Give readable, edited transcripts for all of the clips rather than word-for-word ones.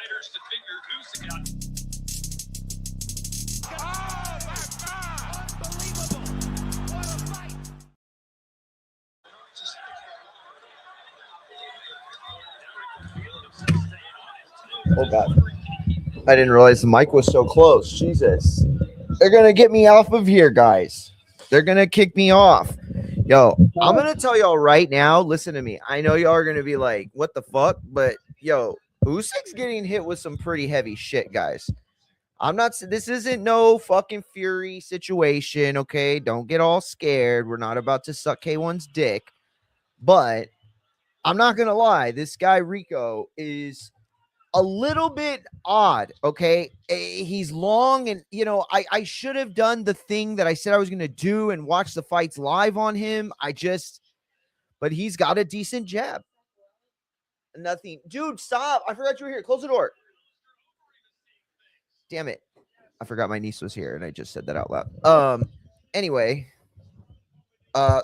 Oh my God! Unbelievable! What a fight! Oh God. I didn't realize the mic was so close. Jesus. They're going to get me off of here, guys. They're going to kick me off. Yo, I'm going to tell y'all right now. Listen to me. I know y'all are going to be like, what the fuck? But yo, Usyk's getting hit with some pretty heavy shit, guys. I'm not, this isn't no fucking Fury situation, okay? Don't get all scared. We're not about to suck K1's dick. But I'm not going to lie. This guy, Rico, is a little bit odd, okay? He's long, and I should have done the thing that I said I was gonna do and watch the fights live on him. But he's got a decent jab. Nothing, dude. Stop! I forgot you were here. Close the door. Damn it! I forgot my niece was here, and I just said that out loud. Anyway.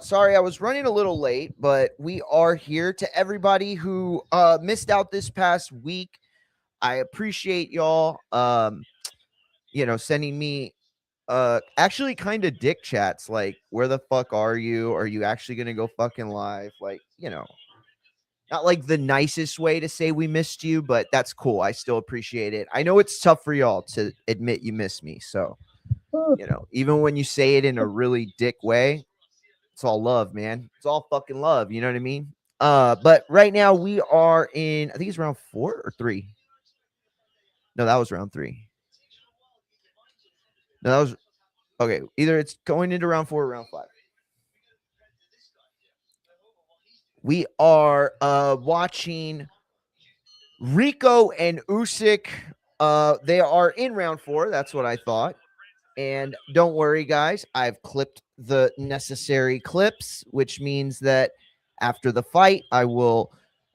Sorry, I was running a little late, but we are here. To everybody who missed out this past week, I appreciate y'all sending me actually kind of dick chats like, where the fuck are you? Are you actually gonna go fucking live? Like, not like the nicest way to say we missed you, but that's cool. I still appreciate it. I know it's tough for y'all to admit you miss me. So, even when you say it in a really dick way, it's all love, man. It's all fucking love. You know what I mean? But right now we are in, I think it's round 4 or 3. No, that was round 3. No, that was okay. Either it's going into round 4 or round 5. We are watching Rico and Usyk. They are in round 4. That's what I thought. And don't worry, guys. I've clipped the necessary clips, which means that after the fight, I will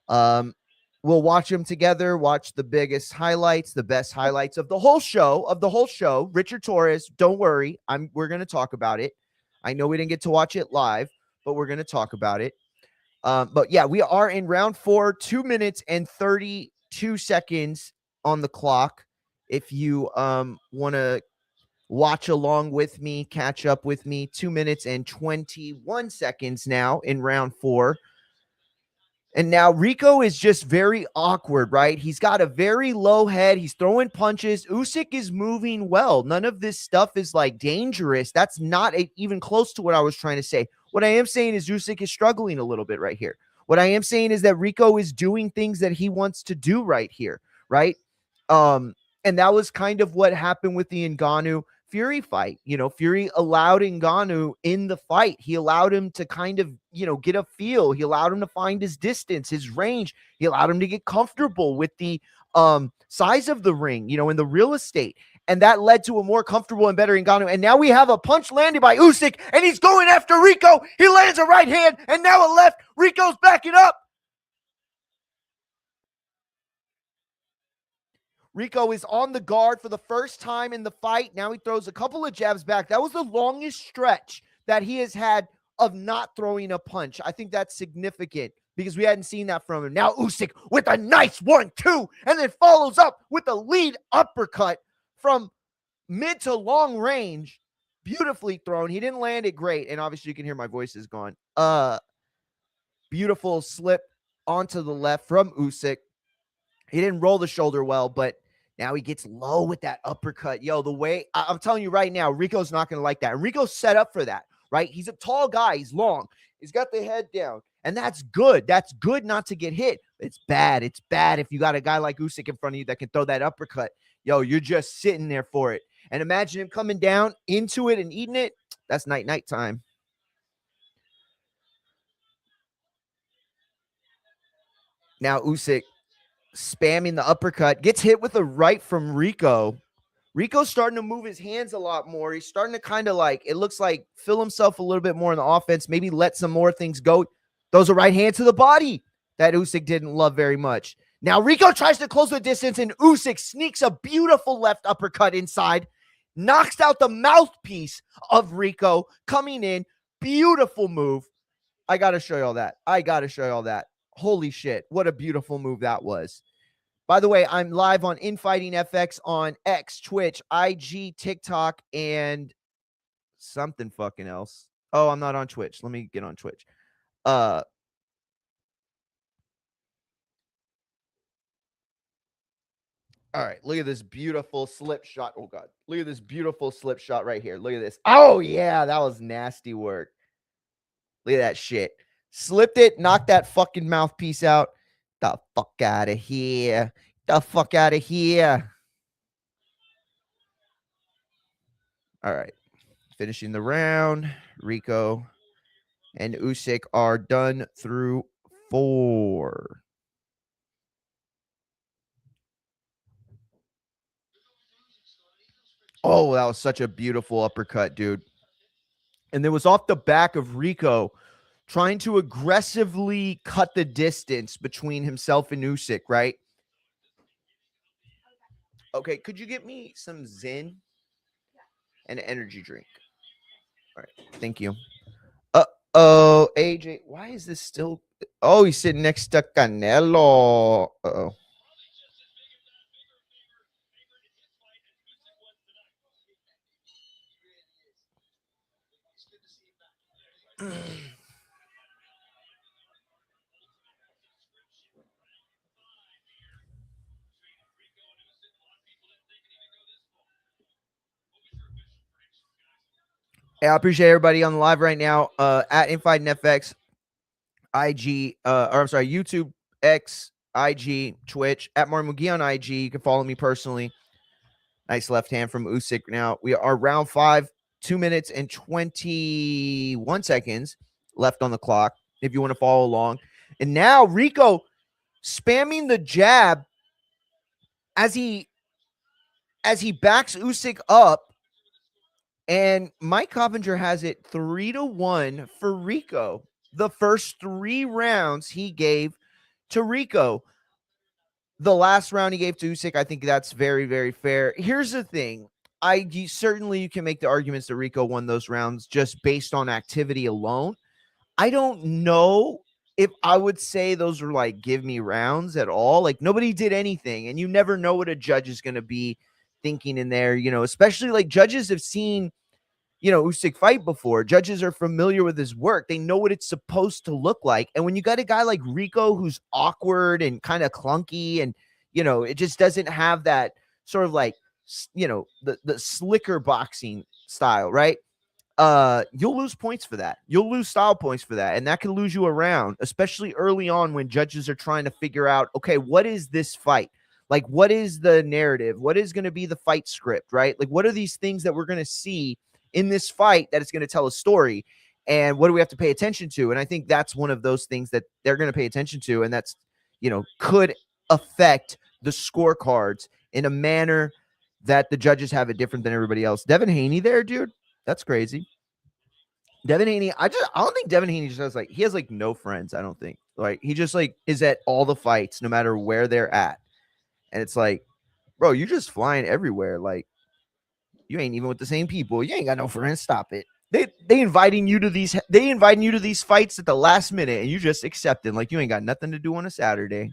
we'll watch them together, watch the biggest highlights, the best highlights of the whole show. Richard Torres, don't worry. We're going to talk about it. I know we didn't get to watch it live, but we're going to talk about it. But yeah, we are in round 4, 2 minutes and 32 seconds on the clock. If you want to watch along with me, catch up with me, 2 minutes and 21 seconds now in round 4. And now Rico is just very awkward, right? He's got a very low head. He's throwing punches. Usyk is moving well. None of this stuff is like dangerous. That's not even close to what I was trying to say. What I am saying is Usyk is struggling a little bit right here. What I am saying is that Rico is doing things that he wants to do right here, right? And that was kind of what happened with the Ngannou Fury fight. Fury allowed Ngannou in the fight. He allowed him to kind of, get a feel. He allowed him to find his distance, his range. He allowed him to get comfortable with the size of the ring, and the real estate. And that led to a more comfortable and better Ngannou. And now we have a punch landed by Usyk, and he's going after Rico. He lands a right hand, and now a left. Rico's backing up. Rico is on the guard for the first time in the fight. Now he throws a couple of jabs back. That was the longest stretch that he has had of not throwing a punch. I think that's significant because we hadn't seen that from him. Now Usyk with a nice 1-2 and then follows up with a lead uppercut from mid to long range. Beautifully thrown. He didn't land it great. And obviously you can hear my voice is gone. Beautiful slip onto the left from Usyk. He didn't roll the shoulder well, but now he gets low with that uppercut. Yo, the way I'm telling you right now, Rico's not going to like that. And Rico's set up for that, right? He's a tall guy. He's long. He's got the head down. And that's good. That's good not to get hit. It's bad. It's bad if you got a guy like Usyk in front of you that can throw that uppercut. Yo, you're just sitting there for it. And imagine him coming down into it and eating it. That's night time. Now Usyk spamming the uppercut, gets hit with a right from Rico. Rico's starting to move his hands a lot more. He's starting to kind of like, it looks like, fill himself a little bit more in the offense, maybe let some more things go. Throws a right hand to the body that Usyk didn't love very much. Now Rico tries to close the distance, and Usyk sneaks a beautiful left uppercut inside, knocks out the mouthpiece of Rico coming in. Beautiful move. I got to show y'all that. Holy shit. What a beautiful move that was. By the way, I'm live on Infighting FX on X, Twitch, IG, TikTok, and something fucking else. Oh, I'm not on Twitch. Let me get on Twitch. All right, look at this beautiful slip shot. Oh god, look at this beautiful slip shot right here. Look at this. Oh yeah, that was nasty work. Look at that shit. Slipped it, knocked that fucking mouthpiece out. The fuck out of here. The fuck out of here. All right, finishing the round. Rico and Usyk are done through 4. Oh, that was such a beautiful uppercut, dude. And it was off the back of Rico trying to aggressively cut the distance between himself and Usyk, right? Okay, could you get me some Zen and an energy drink? All right, thank you. Uh-oh, AJ, why is this still... Oh, he's sitting next to Canelo. Uh-oh. Hey, I appreciate everybody on the live right now. At Infight and FX, IG, or I'm sorry, YouTube, X, IG, Twitch, at Martin McGee on IG. You can follow me personally. Nice left hand from Usyk. Now we are round 5, 2 minutes and 21 seconds left on the clock. If you want to follow along, and now Rico spamming the jab as he backs Usyk up, and Mike Coppinger has it 3-1 for Rico. The first 3 rounds he gave to Rico. The last round he gave to Usyk, I think that's very, very fair. Here's the thing. Certainly you can make the arguments that Rico won those rounds just based on activity alone. I don't know if I would say those were like give me rounds at all. Like nobody did anything, and you never know what a judge is going to be thinking in there, especially like judges have seen Usyk fight before. Judges are familiar with his work. They know what it's supposed to look like. And when you got a guy like Rico who's awkward and kind of clunky and, it just doesn't have that sort of like, the slicker boxing style, right? You'll lose points for that. You'll lose style points for that. And that can lose you around, especially early on when judges are trying to figure out, okay, what is this fight? Like, what is the narrative? What is going to be the fight script, right? Like, what are these things that we're going to see in this fight that is going to tell a story? And what do we have to pay attention to? And I think that's one of those things that they're going to pay attention to. And that's, could affect the scorecards in a manner that the judges have it different than everybody else. Devin Haney there, dude. That's crazy. Devin Haney, I don't think Devin Haney just has he has no friends. I don't think he just is at all the fights, no matter where they're at. And it's like, bro, you just flying everywhere. Like, you ain't even with the same people. You ain't got no friends. Stop it. They inviting you to these fights at the last minute, and you just accepting like you ain't got nothing to do on a Saturday.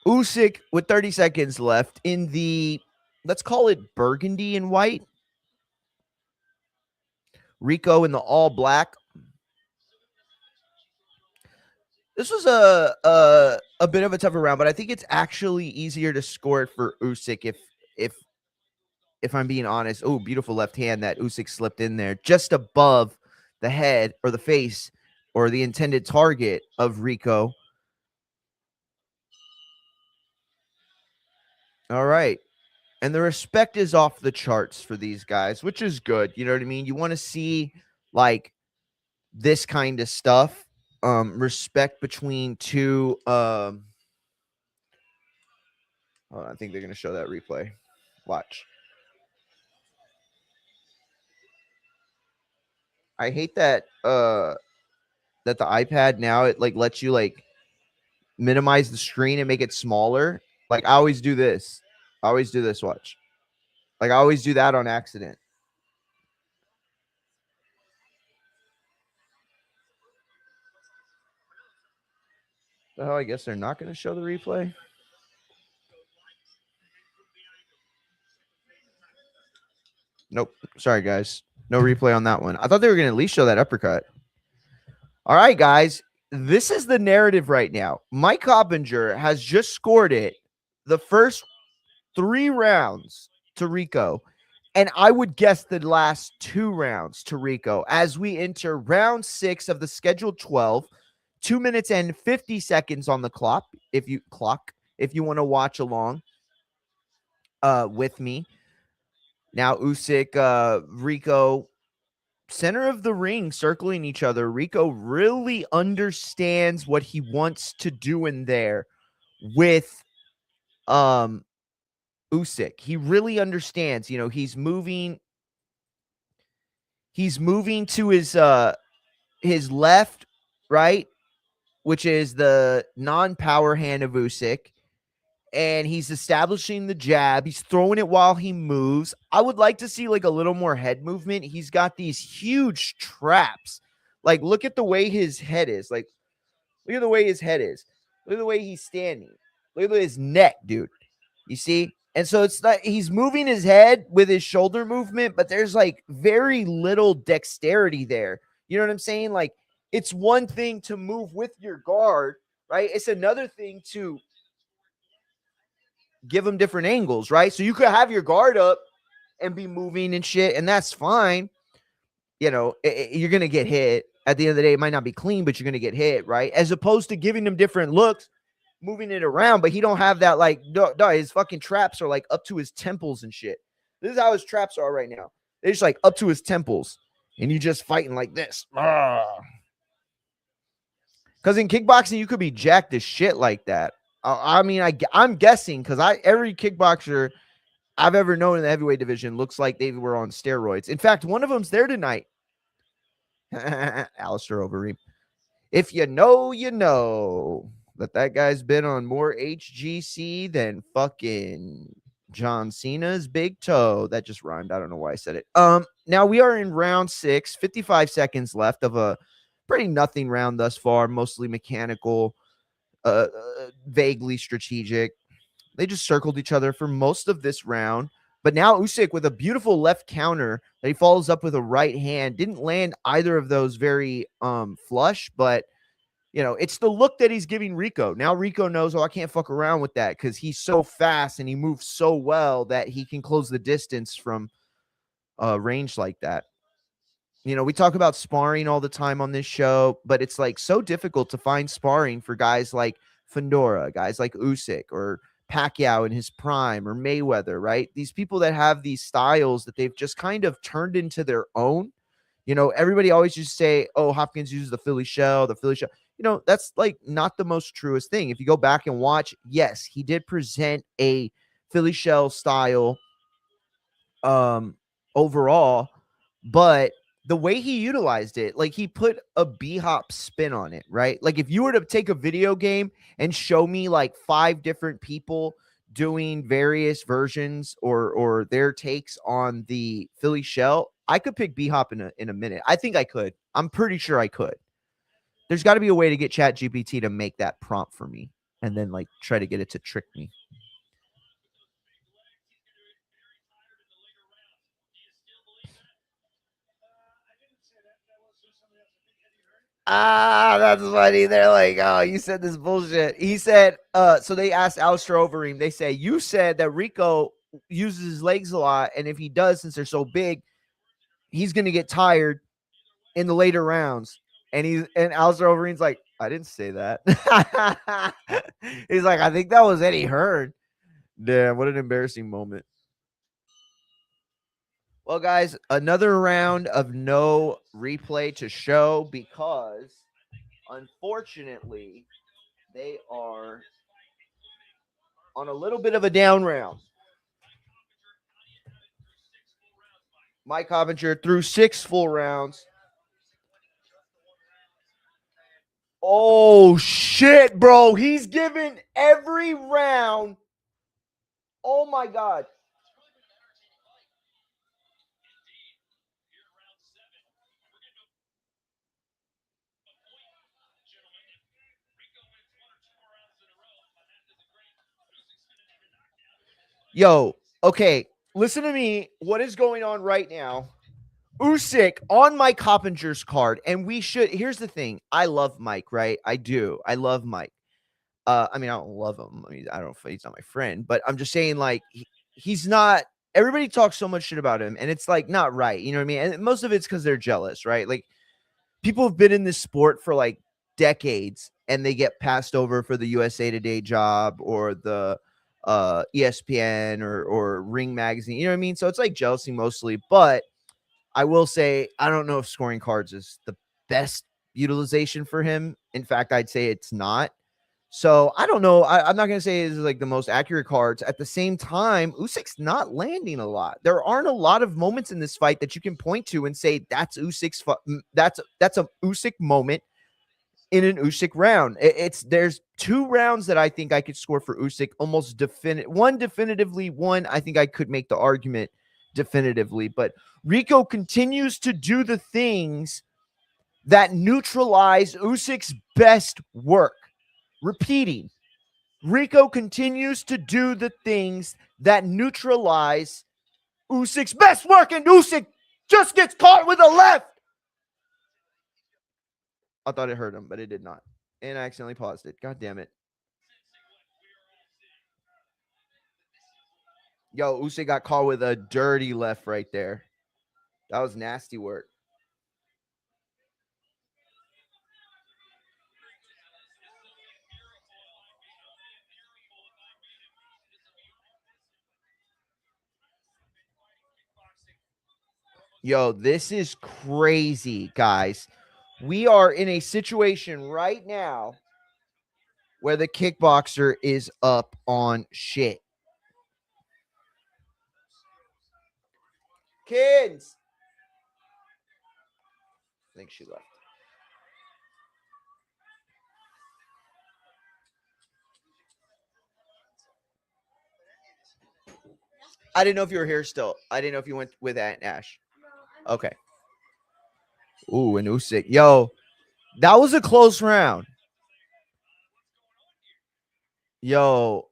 Usyk with 30 seconds left in the, let's call it burgundy and white. Rico in the all black. This was a bit of a tougher round, but I think it's actually easier to score it for Usyk if I'm being honest. Oh, beautiful left hand that Usyk slipped in there just above the head or the face or the intended target of Rico. All right. And the respect is off the charts for these guys, which is good. You know what I mean? You want to see this kind of stuff. Respect between two I think they're going to show that replay. Watch. I hate that that the iPad now it lets you minimize the screen and make it smaller. I always do this. Watch. I always do that on accident. Oh, I guess they're not going to show the replay. Nope. Sorry, guys. No replay on that one. I thought they were going to at least show that uppercut. All right, guys. This is the narrative right now. Mike Coppinger has just scored it the first 3 rounds to Rico. And I would guess the last 2 rounds to Rico as we enter round 6 of the scheduled 12. 2 minutes and 50 seconds on the clock. If you want to watch along with me. Now Usyk, Rico, center of the ring, circling each other. Rico really understands what he wants to do in there with Usyk. He really understands. You know, he's moving to his left, right, which is the non-power hand of Usyk. And he's establishing the jab. He's throwing it while he moves. I would like to see like a little more head movement. He's got these huge traps. Like, look at the way his head is. Like, look at the way his head is. Look at the way he's standing. Look at his neck, dude. You see? And so it's not, he's moving his head with his shoulder movement, but there's like very little dexterity there. You know what I'm saying? Like, it's one thing to move with your guard, right? It's another thing to give him different angles, right? So you could have your guard up and be moving and shit, and that's fine. You know, you're going to get hit. At the end of the day, it might not be clean, but you're going to get hit, right? As opposed to giving him different looks, moving it around, but he don't have that, like, no, his fucking traps are like up to his temples and shit. This is how his traps are right now. They're just like up to his temples, and you just fighting like this. Because in kickboxing, you could be jacked as shit like that. I mean, I'm guessing because every kickboxer I've ever known in the heavyweight division looks like they were on steroids. In fact, one of them's there tonight. Alistair Overeem. If you know, you know that guy's been on more HGC than fucking John Cena's big toe. That just rhymed. I don't know why I said it. Now we are in round 6, 55 seconds left of a pretty nothing round thus far, mostly mechanical, vaguely strategic. They just circled each other for most of this round. But now Usyk with a beautiful left counter that he follows up with a right hand. Didn't land either of those very flush, but you know, it's the look that he's giving Rico. Now Rico knows, oh, I can't fuck around with that because he's so fast and he moves so well that he can close the distance from range like that. You know, we talk about sparring all the time on this show, but it's like so difficult to find sparring for guys like Fedora, guys like Usyk or Pacquiao in his prime or Mayweather, right? These people that have these styles that they've just kind of turned into their own. You know, everybody always just say, oh, Hopkins uses the Philly shell, the Philly shell. You know, that's like not the most truest thing. If you go back and watch, yes, he did present a Philly shell style overall, but the way he utilized it, like he put a B-hop spin on it, right? Like if you were to take a video game and show me like 5 different people doing various versions or their takes on the Philly shell, I could pick B-hop in a minute. I think I could. I'm pretty sure I could. There's got to be a way to get ChatGPT to make that prompt for me and then like try to get it to trick me. Ah, that's funny. They're like, oh, you said this bullshit. He said, so they asked Alistair Overeem, they say, you said that Rico uses his legs a lot, and if he does, since they're so big, he's gonna get tired in the later rounds. And Alistair Overeem's like, I didn't say that. He's like, I think that was Eddie Hearn. Damn, what an embarrassing moment. Well, guys, another round of no replay to show because unfortunately they are on a little bit of a down round. Mike Coppinger threw 6 full rounds. Oh, shit, bro. He's given every round. Oh, my God. Yo, okay, listen to me. What is going on right now? Usyk on Mike Coppinger's card, and we should. Here's the thing. I love Mike, right? I do. I love Mike. I mean, I don't love him. I mean, I don't know if he's not my friend, but I'm just saying, like, he's not. Everybody talks so much shit about him, and it's like not right. You know what I mean? And most of it's because they're jealous, right? Like, people have been in this sport for like decades, and they get passed over for the USA Today job or the ESPN or Ring Magazine. You know what I mean? So it's like jealousy mostly, but I will say I don't know if scoring cards is the best utilization for him. In fact, I'd say it's not. So I don't know. I'm not gonna say it's like the most accurate cards. At the same time, Usyk's not landing a lot. There aren't a lot of moments in this fight that you can point to and say that's that's a Usyk moment in an Usyk round. It's there's two rounds that I think I could score for Usyk almost definite. One definitively, one I think I could make the argument definitively. But Rico continues to do the things that neutralize Usyk's best work. Repeating, Rico continues to do the things that neutralize Usyk's best work, and Usyk just gets caught with a left. I thought it hurt him, but it did not. And I accidentally paused it. God damn it. Yo, Usyk got caught with a dirty left right there. That was nasty work. Yo, this is crazy, guys. We are in a situation right now where the kickboxer is up on shit. Kids. I think she left. I didn't know if you were here still. I didn't know if you went with Aunt Ash. Okay. Ooh, and Usyk. Yo, that was a close round. Yo,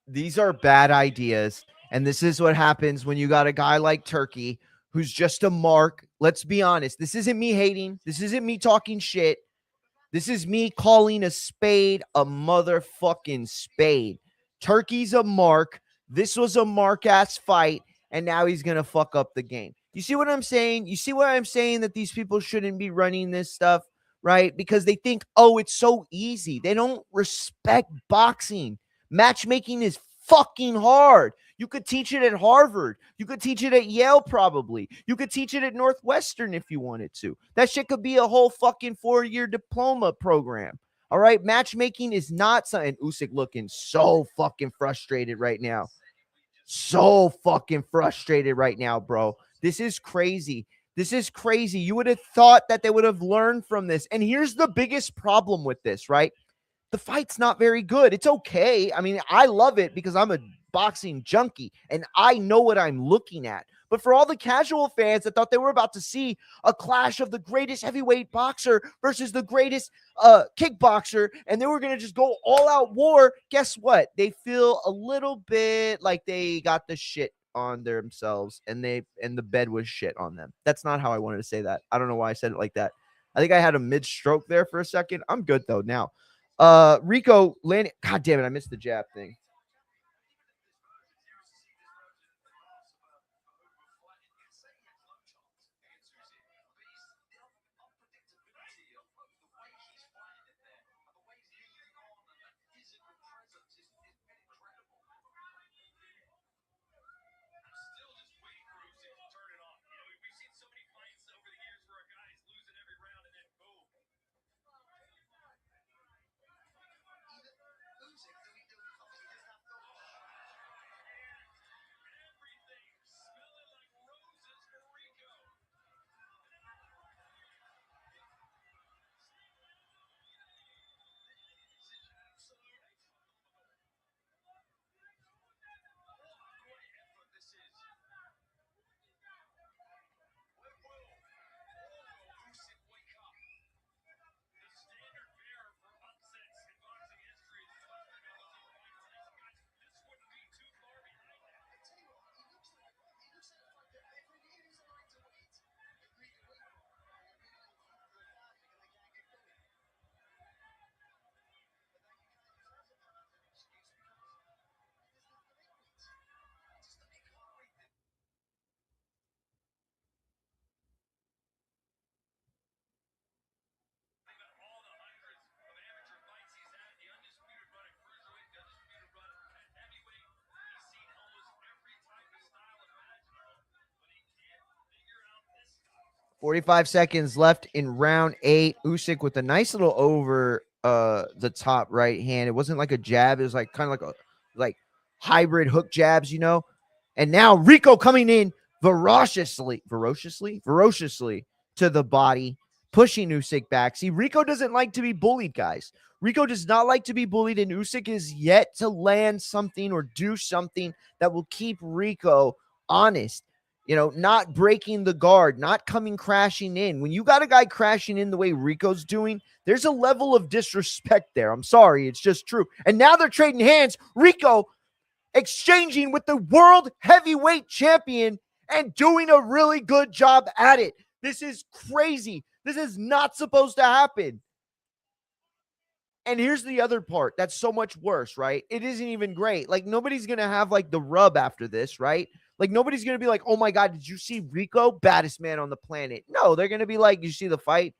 these are bad ideas. And this is what happens when you got a guy like Turkey who's just a mark. Let's be honest. This isn't me hating. This isn't me talking shit. This is me calling a spade a motherfucking spade. Turkey's a mark. This was a mark ass fight. And now he's going to fuck up the game. You see what I'm saying? You see what I'm saying? That these people shouldn't be running this stuff, right? Because they think, oh, it's so easy. They don't respect boxing. Matchmaking is fucking hard. You could teach it at Harvard. You could teach it at Yale, probably. You could teach it at Northwestern if you wanted to. That shit could be a whole fucking 4-year diploma program. All right. Matchmaking is not something. Usyk looking so fucking frustrated right now. So fucking frustrated right now, bro. This is crazy. This is crazy. You would have thought that they would have learned from this. And here's the biggest problem with this, right? The fight's not very good. It's okay. I mean, I love it because I'm a boxing junkie and I know what I'm looking at. But for all the casual fans that thought they were about to see a clash of the greatest heavyweight boxer versus the greatest kickboxer, and they were going to just go all out war, guess what? They feel a little bit like they got the shit on themselves and the bed was shit on them. That's not how I wanted to say that. I don't know why I said it like that. I think I had a mid stroke there for a second. I'm good though now. Rico landing. God damn it, I missed the jab thing. 45 seconds left in round 8. Usyk with a nice little over the top right hand. It wasn't like a jab. It was like kind of like hybrid hook jabs, you know. And now Rico coming in ferociously to the body, pushing Usyk back. See, Rico doesn't like to be bullied, guys. Rico does not like to be bullied, and Usyk is yet to land something or do something that will keep Rico honest. You know, not breaking the guard, not coming crashing in. When you got a guy crashing in the way Rico's doing, there's a level of disrespect there. I'm sorry, it's just true. And now they're trading hands. Rico exchanging with the world heavyweight champion and doing a really good job at it. This is crazy. This is not supposed to happen. And here's the other part that's so much worse, right? It isn't even great. Like, nobody's going to have like the rub after this, right? Like, nobody's going to be like, oh my God, did you see Rico? Baddest man on the planet. No, they're going to be like, you see the fight?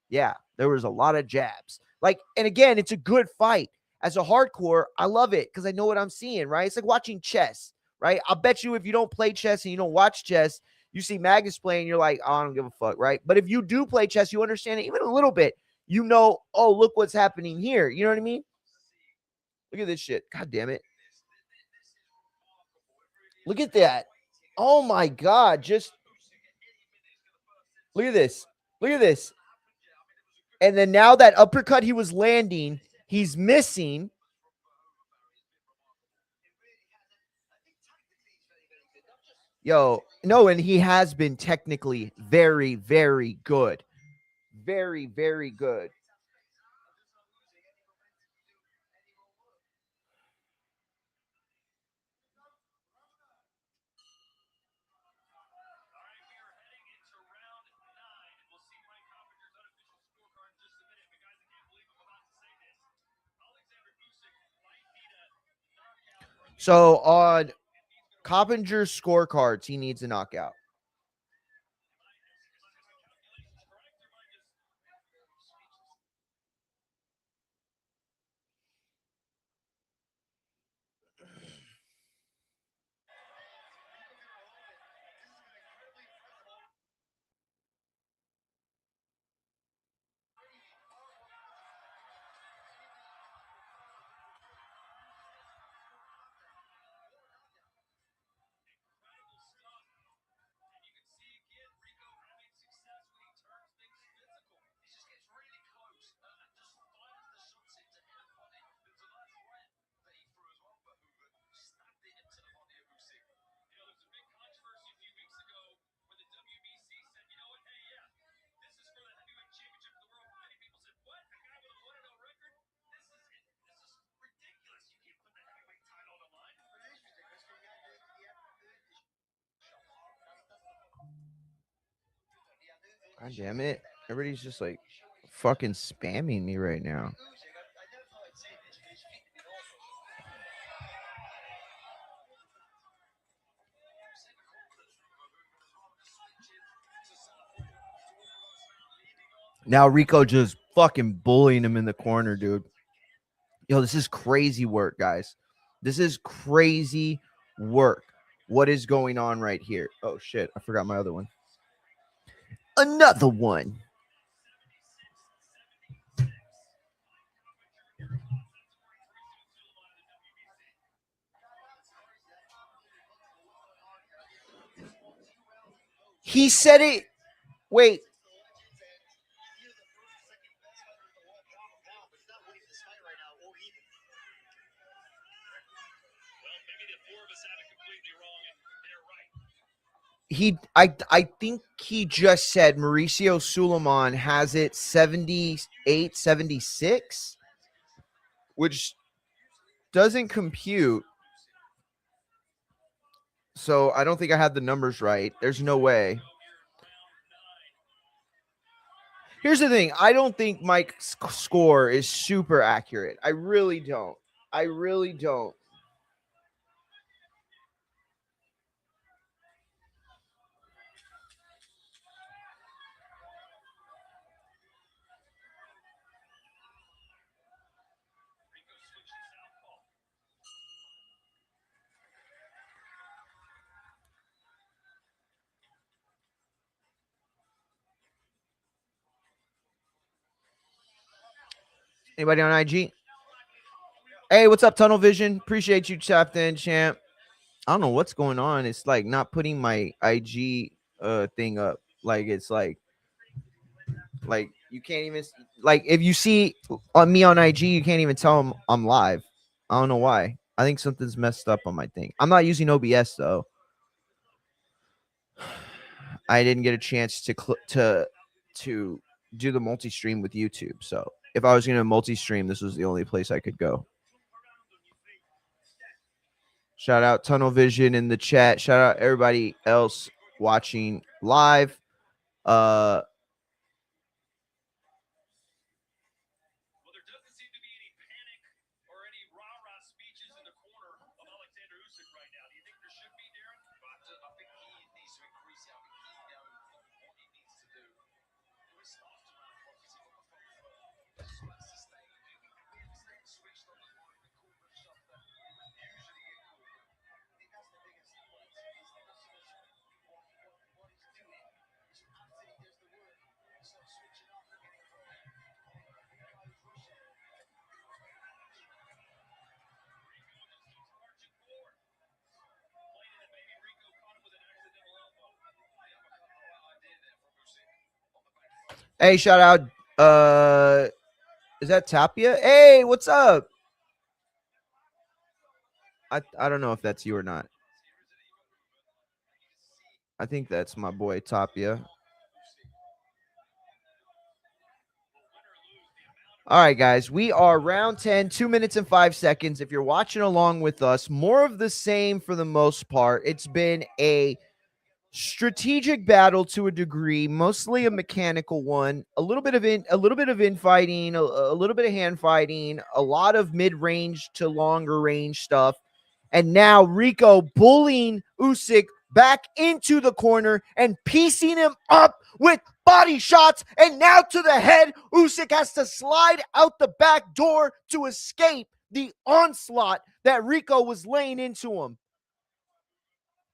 Yeah, there was a lot of jabs. Like, and again, it's a good fight. As a hardcore, I love it because I know what I'm seeing, right? It's like watching chess, right? I'll bet you if you don't play chess and you don't watch chess, you see Magnus playing, you're like, oh, I don't give a fuck, right? But if you do play chess, you understand it even a little bit. You know, oh, look what's happening here. You know what I mean? Look at this shit. God damn it. Look at that. Oh my God. Just look at this. Look at this. And then now that uppercut he was landing, he's missing. Yo, no, and he has been technically very, very good. Very, very good. So on Coppinger's scorecards, he needs a knockout. God damn it. Everybody's just like fucking spamming me right now. Now Rico just fucking bullying him in the corner, dude. Yo, this is crazy work, guys. This is crazy work. What is going on right here? Oh shit, I forgot my other one. Another one. He said it. Wait. I think he just said Mauricio Suleiman has it 78, 76, which doesn't compute. So I don't think I had the numbers right. There's no way. Here's the thing. I don't think Mike's score is super accurate. I really don't. I really don't. Anybody on IG? Hey, what's up, Tunnel Vision? Appreciate you tapped in, champ. I don't know what's going on. It's like not putting my IG thing up. Like it's like you can't even like if you see on me on IG, you can't even tell I'm live. I don't know why. I think something's messed up on my thing. I'm not using OBS though. I didn't get a chance to do the multi-stream with YouTube. So if I was going to multi-stream, this was the only place I could go. Shout out Tunnel Vision in the chat. Shout out everybody else watching live. Well, there doesn't seem to be any panic or any rah-rah speeches in the corner of Alexander Usyk right now. Do you think there should be, Darren? I think he needs to increase how he knows what he needs to do. There is stuff to focusing on the front foot. Sustain. We understand switched on the line, the corner stuff that usually get caught. I think that's the biggest point. He's not what he's doing. So after he does the work, he starts switching up and getting Hey, shout out. Is that Tapia? Hey, what's up? I don't know if that's you or not. I think that's my boy Tapia. All right, guys, we are round 10, 2 minutes and 5 seconds. If you're watching along with us, more of the same for the most part. It's been a strategic battle to a degree, mostly a mechanical one. A little bit of infighting, a little bit of hand fighting, a lot of mid-range to longer range stuff. And now Rico bullying Usyk back into the corner and piecing him up with body shots. And now to the head, Usyk has to slide out the back door to escape the onslaught that Rico was laying into him.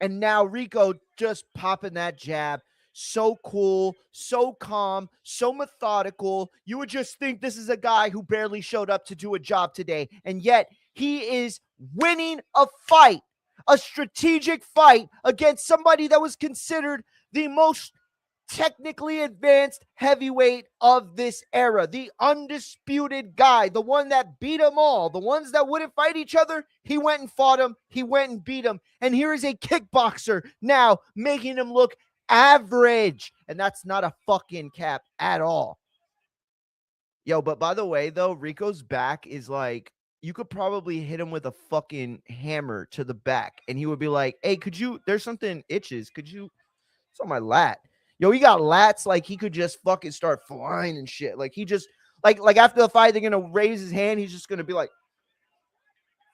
And now Rico just popping that jab. So cool, so calm, so methodical. You would just think this is a guy who barely showed up to do a job today. And yet he is winning a fight, a strategic fight against somebody that was considered the most technically advanced heavyweight of this era, the undisputed guy, the one that beat them all, the ones that wouldn't fight each other. He went and fought him. He went and beat him. And here is a kickboxer now making him look average. And that's not a fucking cap at all. Yo, but by the way, though, Rico's back is like, you could probably hit him with a fucking hammer to the back and he would be like, hey, there's something itches. It's on my lat. Yo, he got lats like he could just fucking start flying and shit. Like he just like after the fight, they're gonna raise his hand. He's just gonna be like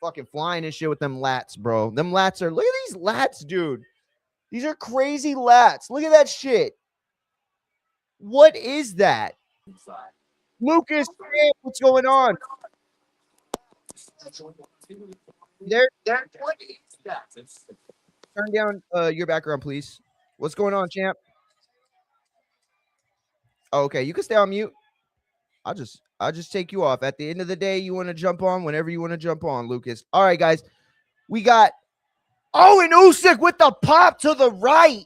fucking flying and shit with them lats, bro. Them lats are look at these lats, dude. These are crazy lats. Look at that shit. What is that? Lucas, hey, what's going on? There, what is that? Turn down your background, please. What's going on, champ? Oh, okay, you can stay on mute. I'll just take you off. At the end of the day, you want to jump on whenever you want to jump on, Lucas. All right, guys. We got and Usyk with the pop to the right.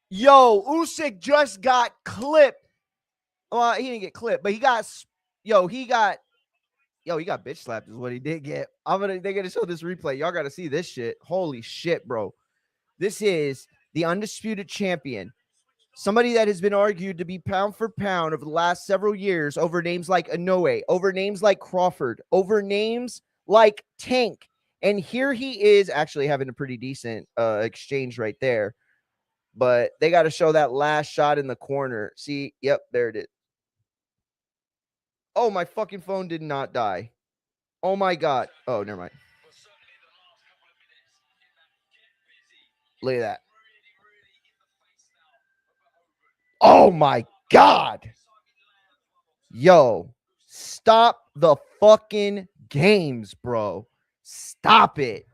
Yo, Usyk just got clipped. Well, he didn't get clipped, but he got bitch slapped is what he did get. They're gonna show this replay. Y'all gotta see this shit. Holy shit, bro. This is the undisputed champion. Somebody that has been argued to be pound for pound over the last several years over names like Inoue, over names like Crawford, over names like Tank. And here he is actually having a pretty decent exchange right there. But they got to show that last shot in the corner. See, yep, there it is. Oh, my fucking phone did not die. Oh, my God. Oh, never mind. Look at that. Oh, my God. Yo, stop the fucking games, bro. Stop it.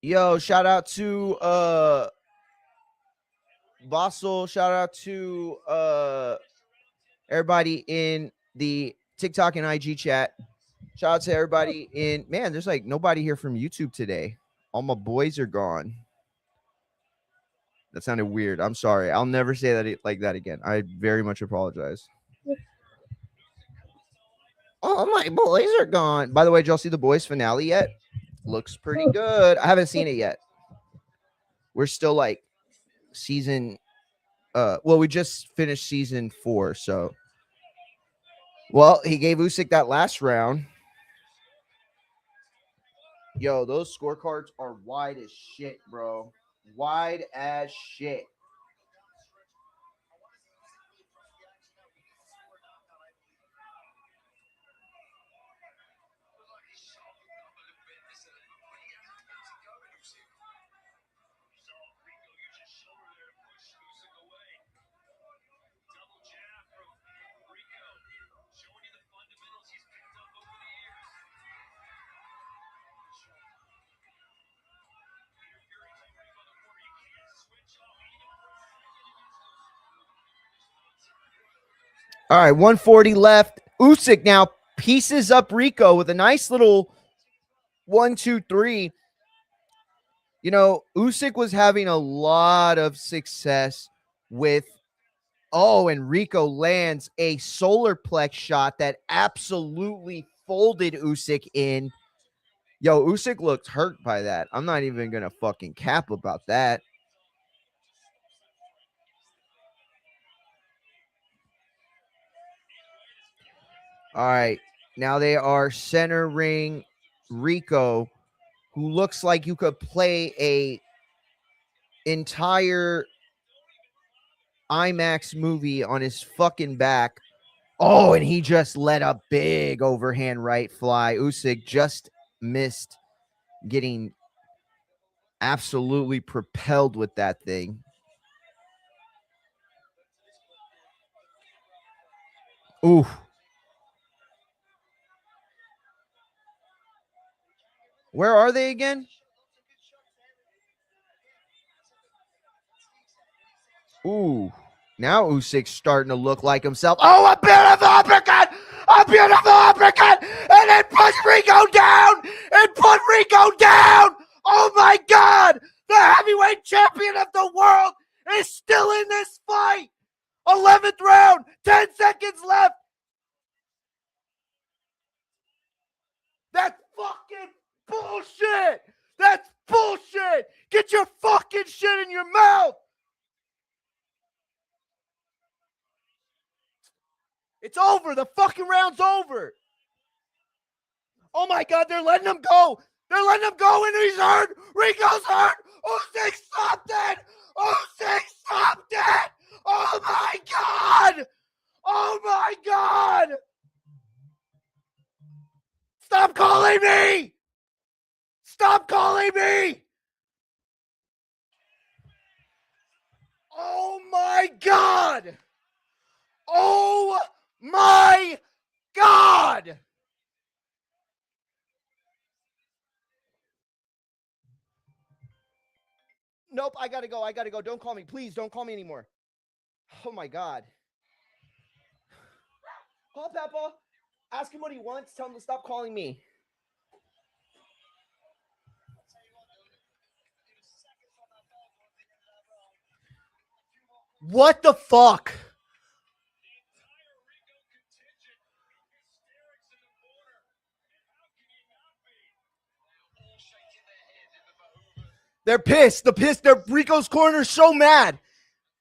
Yo, shout out to Bossel, shout out to everybody in the TikTok and IG chat. Shout out to everybody in, man, there's like nobody here from YouTube today. All my boys are gone. That sounded weird. I'm sorry. I'll never say that like that again. I very much apologize. All my boys are gone. By the way, did y'all see the boys finale yet? Looks pretty good. I haven't seen it yet. We're still like season well, we just finished season 4, so well, he gave Usyk that last round. Yo, those scorecards are wide as shit, bro. Wide as shit. Double jab from Rico, showing you the fundamentals he's picked up over the years. Peter Fury told Rico in the corner, you can't switch off. You need to press. All right, 140 left. Usyk now pieces up Rico with a nice little 1-2-3. You know, Usyk was having a lot of success with, oh, and Rico lands a solar plex shot that absolutely folded Usyk in. Yo, Usyk looked hurt by that. I'm not even going to fucking cap about that. All right. Now they are centering Rico, who looks like you could play a entire IMAX movie on his fucking back. Oh, and he just let a big overhand right fly. Usyk just missed getting absolutely propelled with that thing. Ooh. Where are they again? Ooh. Now Usyk's starting to look like himself. Oh, a beautiful uppercut! A beautiful uppercut! And it puts Rico down! And put Rico down! Oh my God! The heavyweight champion of the world is still in this fight! 11th round, 10 seconds left. That's fucking bullshit! That's bullshit! Get your fucking shit in your mouth! It's over. The fucking round's over. Oh my God, they're letting him go. They're letting him go and he's hurt. Rico's hurt. Usyk stopped it. Usyk stopped it. Oh my God. Oh my God. Stop calling me. Stop calling me. Oh my God. Oh my God. Nope, I gotta go. I gotta go. Don't call me. Please don't call me anymore. Oh my God. Call Papa. Ask him what he wants. Tell him to stop calling me. What the fuck? They're pissed. They're Rico's corner so mad.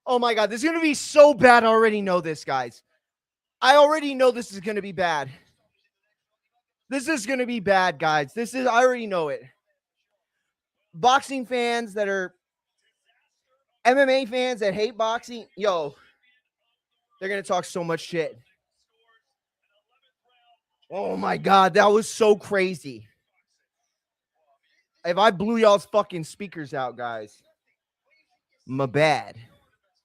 Oh my God, this is going to be so bad. I already know this, guys. I already know this is going to be bad. This is going to be bad, guys. I already know it. Boxing fans that are MMA fans that hate boxing, yo, they're going to talk so much shit. Oh my God, that was so crazy. If I blew y'all's fucking speakers out, guys, my bad.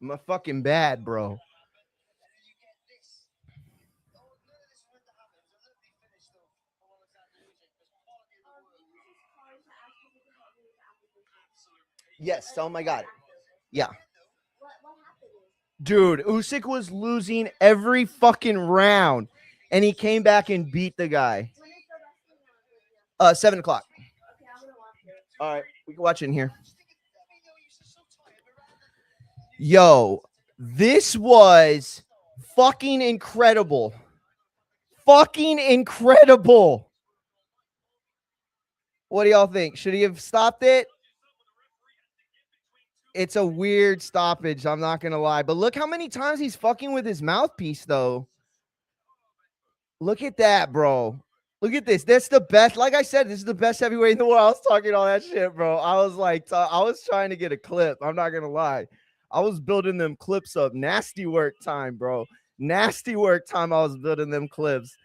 My fucking bad, bro. Yes, tell him I got it. Yeah. Dude, Usyk was losing every fucking round, and he came back and beat the guy. 7 o'clock. All right, we can watch it in here. Yo, this was fucking incredible. Fucking incredible. What do y'all think? Should he have stopped it? It's a weird stoppage, I'm not going to lie. But look how many times he's fucking with his mouthpiece, though. Look at that, bro. Look at this. That's the best. Like I said, this is the best heavyweight in the world. I was talking all that shit, bro. I was like, I was trying to get a clip. I'm not going to lie. I was building them clips up. Nasty work time, bro. Nasty work time. I was building them clips.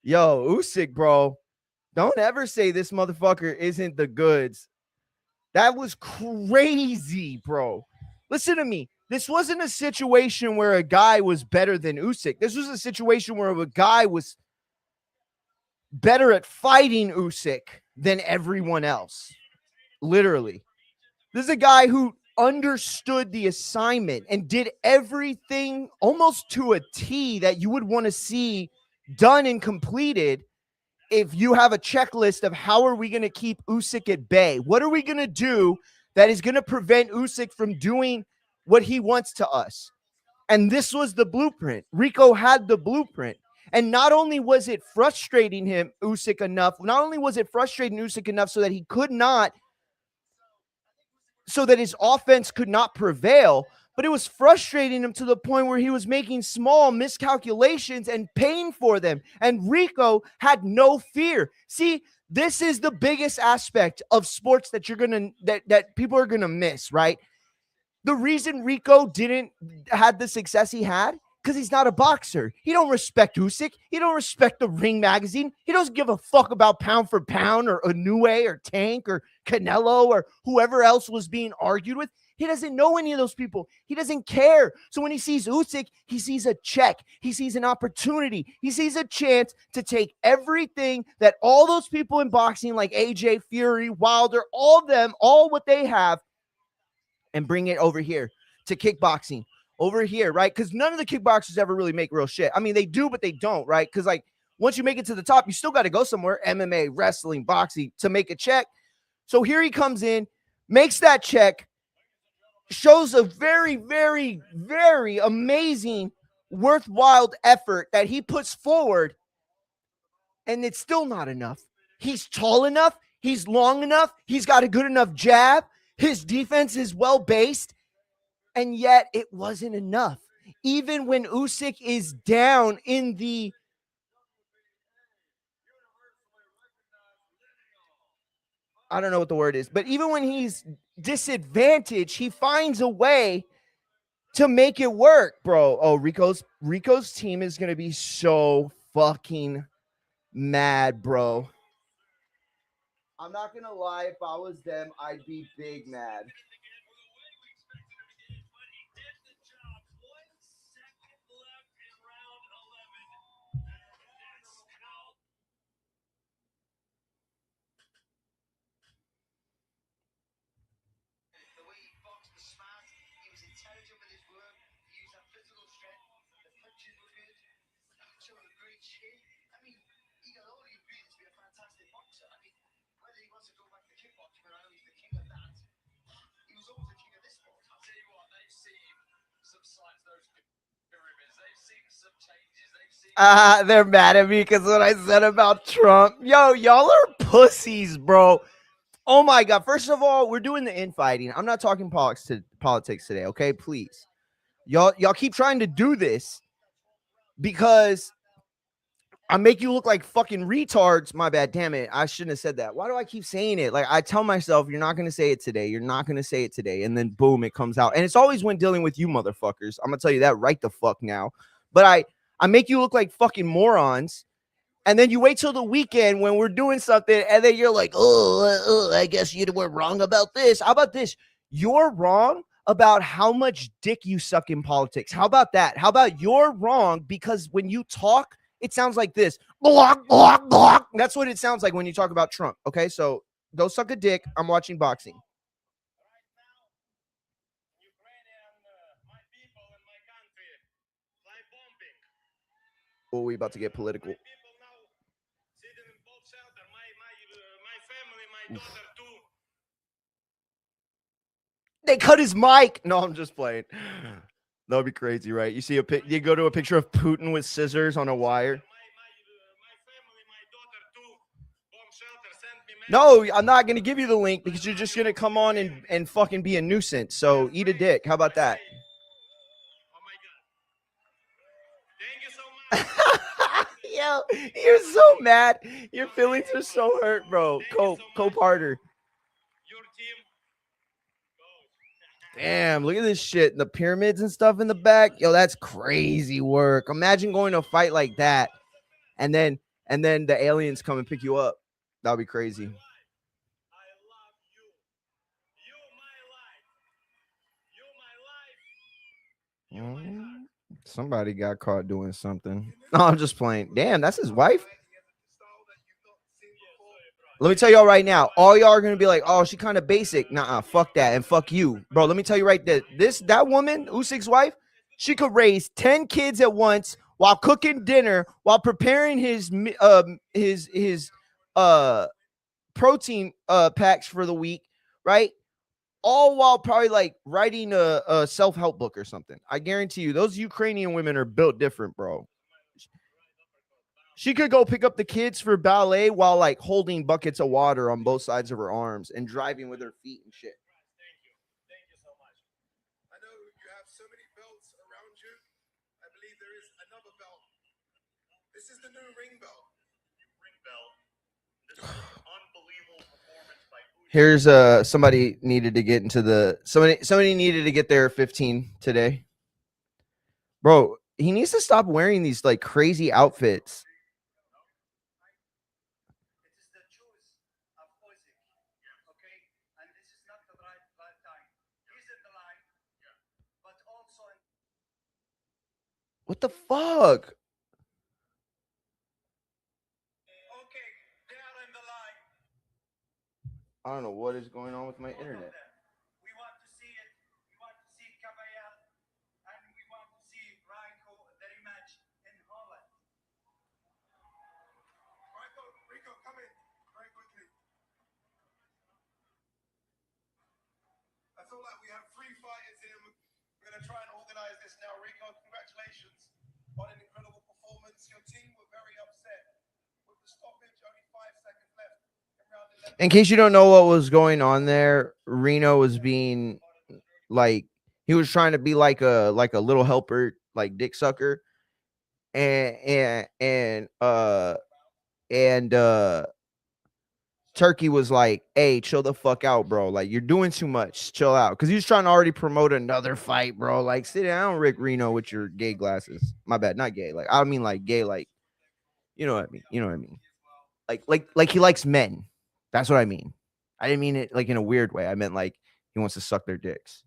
Yo, Usyk, bro. Don't ever say this motherfucker isn't the goods. That was crazy, bro. Listen to me. This wasn't a situation where a guy was better than Usyk. This was a situation where a guy was better at fighting Usyk than everyone else. Literally. This is a guy who understood the assignment and did everything almost to a T that you would want to see done and completed. If you have a checklist of how are we going to keep Usyk at bay? What are we going to do that is going to prevent Usyk from doing what he wants to us? And this was the blueprint. Rico had the blueprint. And not only was it frustrating him, Usyk enough, not only was it frustrating Usyk enough so that he could not, so that his offense could not prevail, but it was frustrating him to the point where he was making small miscalculations and paying for them. And Rico had no fear. See, this is the biggest aspect of sports that you're gonna that people are gonna miss, right? The reason Rico didn't have the success he had because he's not a boxer. He don't respect Usyk. He don't respect the Ring magazine. He doesn't give a fuck about pound for pound or Inoue or Tank or Canelo or whoever else was being argued with. He doesn't know any of those people. He doesn't care. So when he sees Usyk, he sees a check. He sees an opportunity. He sees a chance to take everything that all those people in boxing like AJ, Fury, Wilder, all of them, all what they have, and bring it over here to kickboxing. Over here, right? Because none of the kickboxers ever really make real shit. I mean, they do, but they don't, right? Because like once you make it to the top, you still got to go somewhere. MMA, wrestling, boxing to make a check. So here he comes in, makes that check, shows a very, very, very amazing, worthwhile effort that he puts forward, and it's still not enough. He's tall enough. He's long enough. He's got a good enough jab. His defense is well-based. And yet it wasn't enough. Even when Usyk is down in the I don't know what the word is, but even when he's disadvantaged, he finds a way to make it work, bro. Oh, Rico's team is going to be so fucking mad, bro. I'm not going to lie. If I was them, I'd be big mad. They're mad at me because what I said about Trump. Yo, y'all are pussies, bro. Oh my God. First of all, we're doing the infighting. I'm not talking politics today, okay? Please. Y'all keep trying to do this because I make you look like fucking retards. My bad. Damn it. I shouldn't have said that. Why do I keep saying it? Like I tell myself, you're not going to say it today. You're not going to say it today. And then boom, it comes out. And it's always when dealing with you motherfuckers. I'm going to tell you that right the fuck now. But I make you look like fucking morons. And then you wait till the weekend when we're doing something. And then you're like, I guess you were wrong about this. How about this? You're wrong about how much dick you suck in politics. How about that? How about you're wrong because when you talk, it sounds like this. That's what it sounds like when you talk about Trump. Okay, so go suck a dick. I'm watching boxing. Oh, we about to get political. People now sitting in both shelter. My family, my daughter too. They cut his mic. No, I'm just playing. That would be crazy, right? You see a pic. You go to a picture of Putin with scissors on a wire. My family, my daughter too. Bomb shelter sent me. No, I'm not gonna give you the link because you're just gonna come on and fucking be a nuisance. So eat a dick. How about that? Oh my God. Thank you so much. Yo, you're so mad. Your feelings are so hurt, bro. Cope harder. Your team goes. Damn, look at this shit. The pyramids and stuff in the back. Yo, that's crazy work. Imagine going to a fight like that, and then the aliens come and pick you up. That would be crazy. I love you. You my life. You my life. Somebody got caught doing something. No, I'm just playing. Damn, that's his wife. Let me tell y'all right now, all y'all are gonna be like, "Oh, she kind of basic." Nah, fuck that, and fuck you, bro. Let me tell you right there, that woman, Usyk's wife, she could raise 10 kids at once while cooking dinner, while preparing his protein packs for the week, right? All while probably like writing a self-help book or something. I guarantee you, those Ukrainian women are built different, bro. She could go pick up the kids for ballet while like holding buckets of water on both sides of her arms and driving with her feet and shit. Thank you so much. I know you have so many belts around you. I believe there is another belt. This is the new ring belt. Ring belt. This is an unbelievable performance by Usyk. Here's somebody needed to get into somebody needed to get their 15 today. Bro, he needs to stop wearing these like crazy outfits. It is the choice of Usyk. Okay? And this is not the right time. He's in the line. But also What the fuck? okay, they are in the line. I don't know what is going on with my internet. We want to see it. We want to see Caballero. And we want to see Rico, the rematch in Holland. Rico, come in very quickly. I feel like we have 3 fighters here. We're going to try and organize this now. Rico, congratulations on an incredible performance. Your team were very upset with the stoppage, only 5 seconds left in round 11. In case you don't know what was going on there, Reno was being like he was trying to be like a little helper, like dick sucker, and Turkey was like, "Hey, chill the fuck out, bro. Like you're doing too much. Chill out." Because he was trying to already promote another fight, bro. Like sit down, Rick Reno, with your gay glasses. My bad, not gay. Like I don't mean like gay, like you know what I mean. You know what I mean. Like he likes men. That's what I mean. I didn't mean it like in a weird way. I meant like he wants to suck their dicks.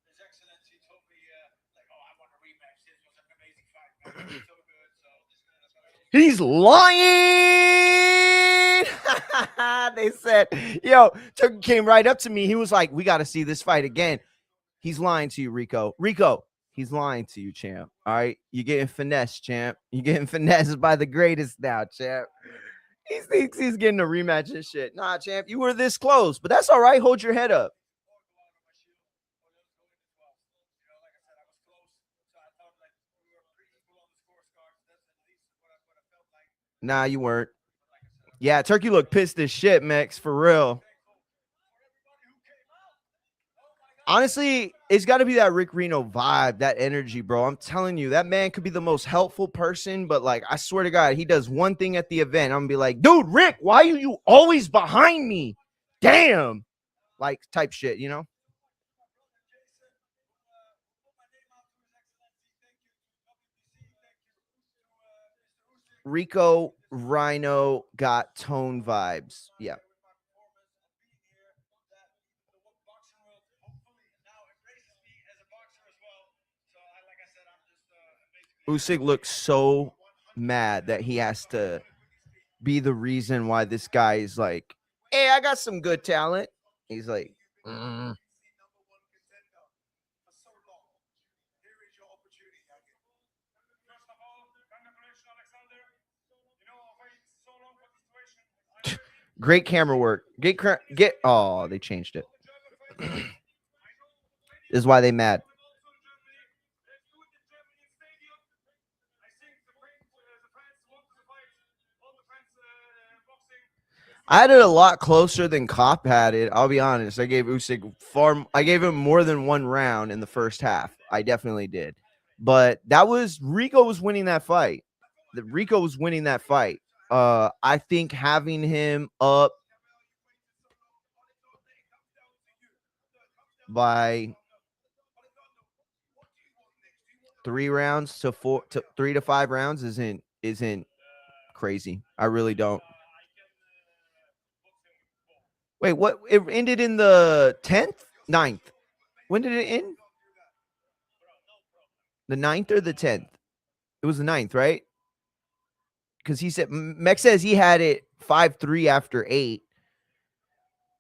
His Excellency told me, like, oh, I want a rematch. This was an amazing fight, man. It was so good. So He's lying. They said, yo, Turkey came right up to me. He was like, we got to see this fight again. He's lying to you, Rico. Rico, he's lying to you, champ. All right. You're getting finessed, champ. You're getting finessed by the greatest now, champ. He thinks he's getting a rematch and shit. Nah, champ, you were this close, but that's all right. Hold your head up. Nah, you weren't. Yeah, Turkey looked pissed as shit, Max, for real. Honestly, it's got to be that Rick Reno vibe, that energy, bro. I'm telling you, that man could be the most helpful person, but like, I swear to God, he does one thing at the event. I'm gonna be like, dude, Rick, why are you always behind me? Damn, like type shit, you know? Rico Rhino got tone vibes. Yeah. Usyk looks so mad that he has to be the reason why this guy is like, hey, I got some good talent. He's like, Great camera work. Oh, they changed it. This is why they mad. I had it a lot closer than Cop had it. I'll be honest. I gave Usyk I gave him more than one round in the first half. I definitely did. But that was Rico was winning that fight. Rico was winning that fight. I think having him up by 3 rounds to 3 to 5 rounds isn't crazy. I really don't. Wait, what? It ended in the 10th, 9th. When did it end? The 9th or the 10th? It was the 9th, right? Because he said Mex says he had it 5-3 after 8.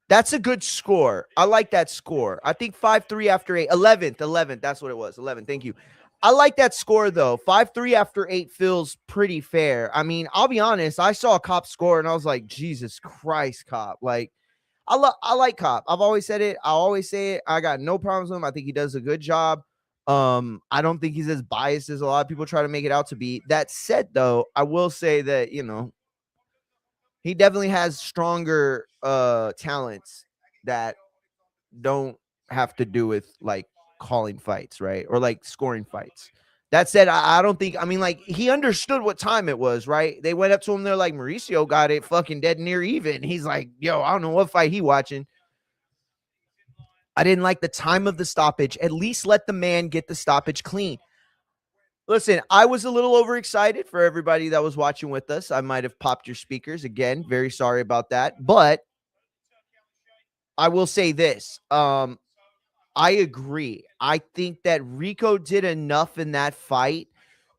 That's a good score. I like that score. I think 5-3 after 8. 11th. That's what it was. 11. Thank you. I like that score though. 5-3 after 8 feels pretty fair. I mean, I'll be honest. I saw a Cop score and I was like, Jesus Christ, Cop. Like, I like Cop. I've always said it. I always say it. I got no problems with him. I think he does a good job. I don't think he's as biased as a lot of people try to make it out to be. That said, though, I will say that, he definitely has stronger talents that don't have to do with like calling fights, right? Or like scoring fights. That said, I don't think, I mean, like, he understood what time it was, right? They went up to him, they're like, Mauricio got it fucking dead near even. He's like, yo, I don't know what fight he watching. I didn't like the time of the stoppage. At least let the man get the stoppage clean. Listen, I was a little overexcited for everybody that was watching with us. I might have popped your speakers again. Very sorry about that. But I will say this. I agree. I think that Rico did enough in that fight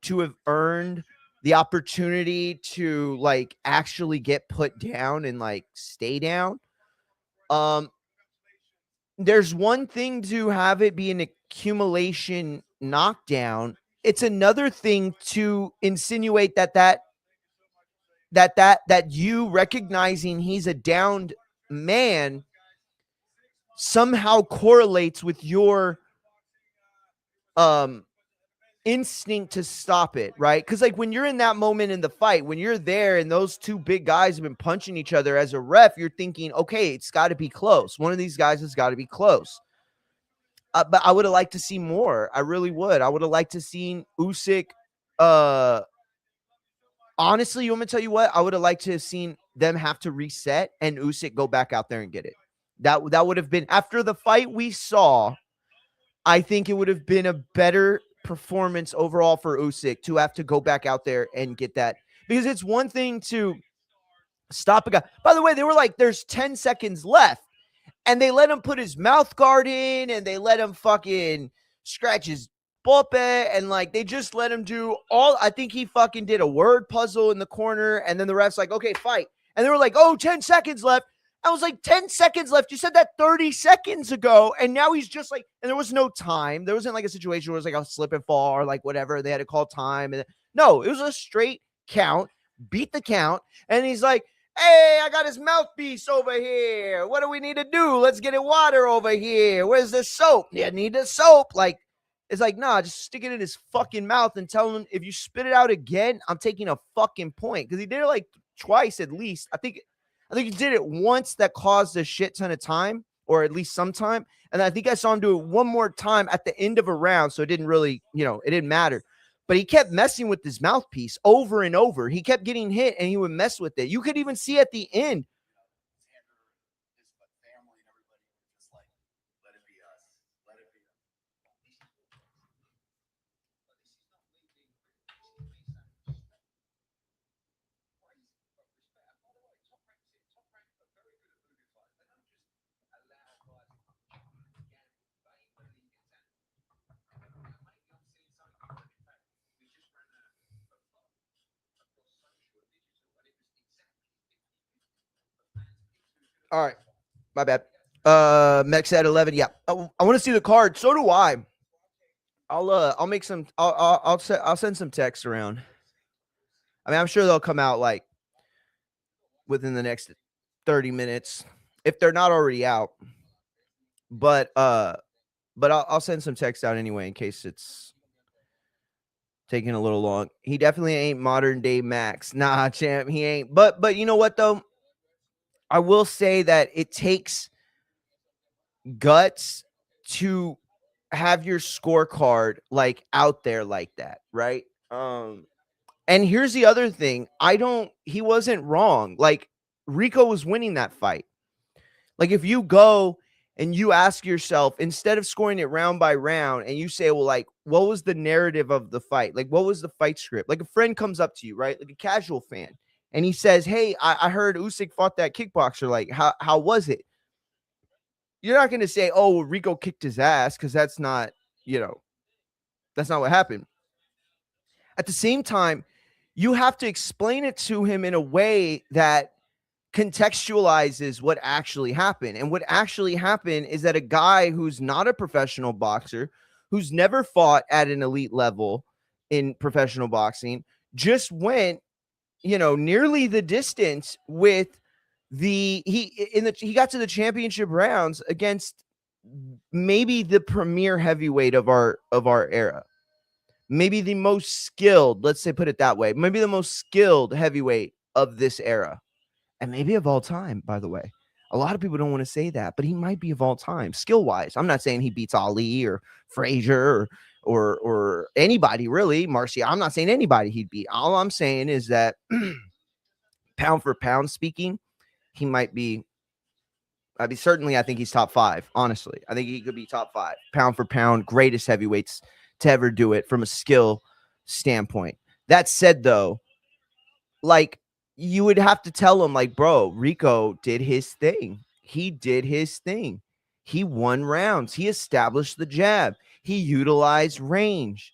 to have earned the opportunity to like actually get put down and like stay down. There's one thing to have it be an accumulation knockdown. It's another thing to insinuate that you recognizing he's a downed man somehow correlates with your instinct to stop it, right? Because like when you're in that moment in the fight, when you're there and those two big guys have been punching each other, as a ref, you're thinking, okay, it's got to be close. One of these guys has got to be close. But I would have liked to see more. I really would. I would have liked to seen Usyk. Honestly, you want me to tell you what? I would have liked to have seen them have to reset and Usyk go back out there and get it. That would have been, after the fight we saw, I think it would have been a better performance overall for Usyk to have to go back out there and get that. Because it's one thing to stop a guy. By the way, they were like, there's 10 seconds left. And they let him put his mouth guard in and they let him fucking scratch his bope and like they just let him do all. I think he fucking did a word puzzle in the corner and then the ref's like, okay, fight. And they were like, oh, 10 seconds left. I was like, 10 seconds left. You said that 30 seconds ago. And now he's just like, and there was no time. There wasn't like a situation where it was like a slip and fall or like whatever. They had to call time. And no, it was a straight count, beat the count. And he's like, hey, I got his mouthpiece over here. What do we need to do? Let's get it water over here. Where's the soap? Yeah, need the soap. Like, it's like, nah, just stick it in his fucking mouth and tell him if you spit it out again, I'm taking a fucking point. Because he did it like twice at least. I think he did it once that caused a shit ton of time, or at least some time. And I think I saw him do it one more time at the end of a round. So it didn't really, it didn't matter. But he kept messing with his mouthpiece over and over. He kept getting hit and he would mess with it. You could even see at the end. All right. My bad. Mex at 11. Yeah. I want to see the card. So do I. I'll make some, I'll send some text around. I mean, I'm sure they'll come out like within the next 30 minutes if they're not already out. But I'll send some text out anyway in case it's taking a little long. He definitely ain't modern day Max. Nah, champ, he ain't. But you know what though? I will say that it takes guts to have your scorecard like out there like that, right? And here's the other thing. He wasn't wrong. Like Rico was winning that fight. Like if you go and you ask yourself, instead of scoring it round by round, and you say, well, like, what was the narrative of the fight? Like, what was the fight script? Like a friend comes up to you, right? Like a casual fan, and he says, hey, I heard Usyk fought that kickboxer. Like, how was it? You're not going to say, oh, well, Rico kicked his ass, because that's not, that's not what happened. At the same time, you have to explain it to him in a way that contextualizes what actually happened. And what actually happened is that a guy who's not a professional boxer, who's never fought at an elite level in professional boxing, just went, nearly the distance with he got to the championship rounds against maybe the premier heavyweight of our era. Maybe the most skilled, let's say, put it that way, maybe the most skilled heavyweight of this era. And maybe of all time, by the way. A lot of people don't want to say that, but he might be of all time, skill-wise. I'm not saying he beats Ali or Frazier or anybody, really. Marcia, I'm not saying anybody he'd beat. All I'm saying is that pound for pound speaking, he might be. Certainly, I think he's top 5, honestly. I think he could be top 5. Pound for pound, greatest heavyweights to ever do it from a skill standpoint. That said, though, like, you would have to tell him, like, bro, Rico did his thing. He did his thing. He won rounds. He established the jab. He utilized range.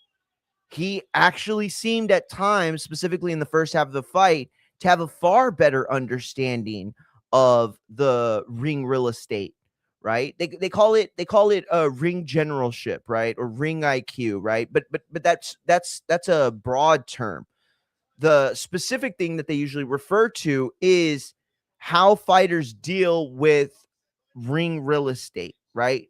He actually seemed at times, specifically in the first half of the fight, to have a far better understanding of the ring real estate, right? They call it a ring generalship, right? Or ring IQ, right? But that's a broad term. The specific thing that they usually refer to is how fighters deal with ring real estate, right?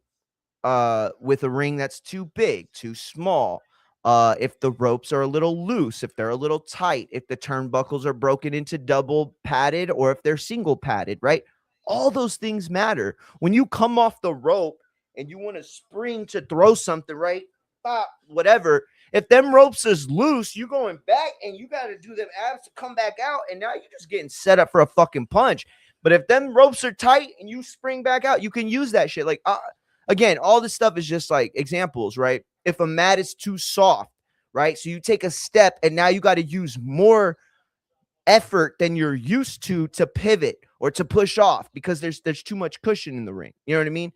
With a ring that's too big, too small, if the ropes are a little loose, if they're a little tight, if the turnbuckles are broken into double padded or if they're single padded, right? All those things matter. When you come off the rope and you want to spring to throw something, right? Whatever. If them ropes is loose, you going back and you got to do them abs to come back out. And now you're just getting set up for a fucking punch. But if them ropes are tight and you spring back out, you can use that shit. Like, again, all this stuff is just like examples, right? If a mat is too soft, right? So you take a step and now you got to use more effort than you're used to pivot or to push off because there's too much cushion in the ring. You know what I mean?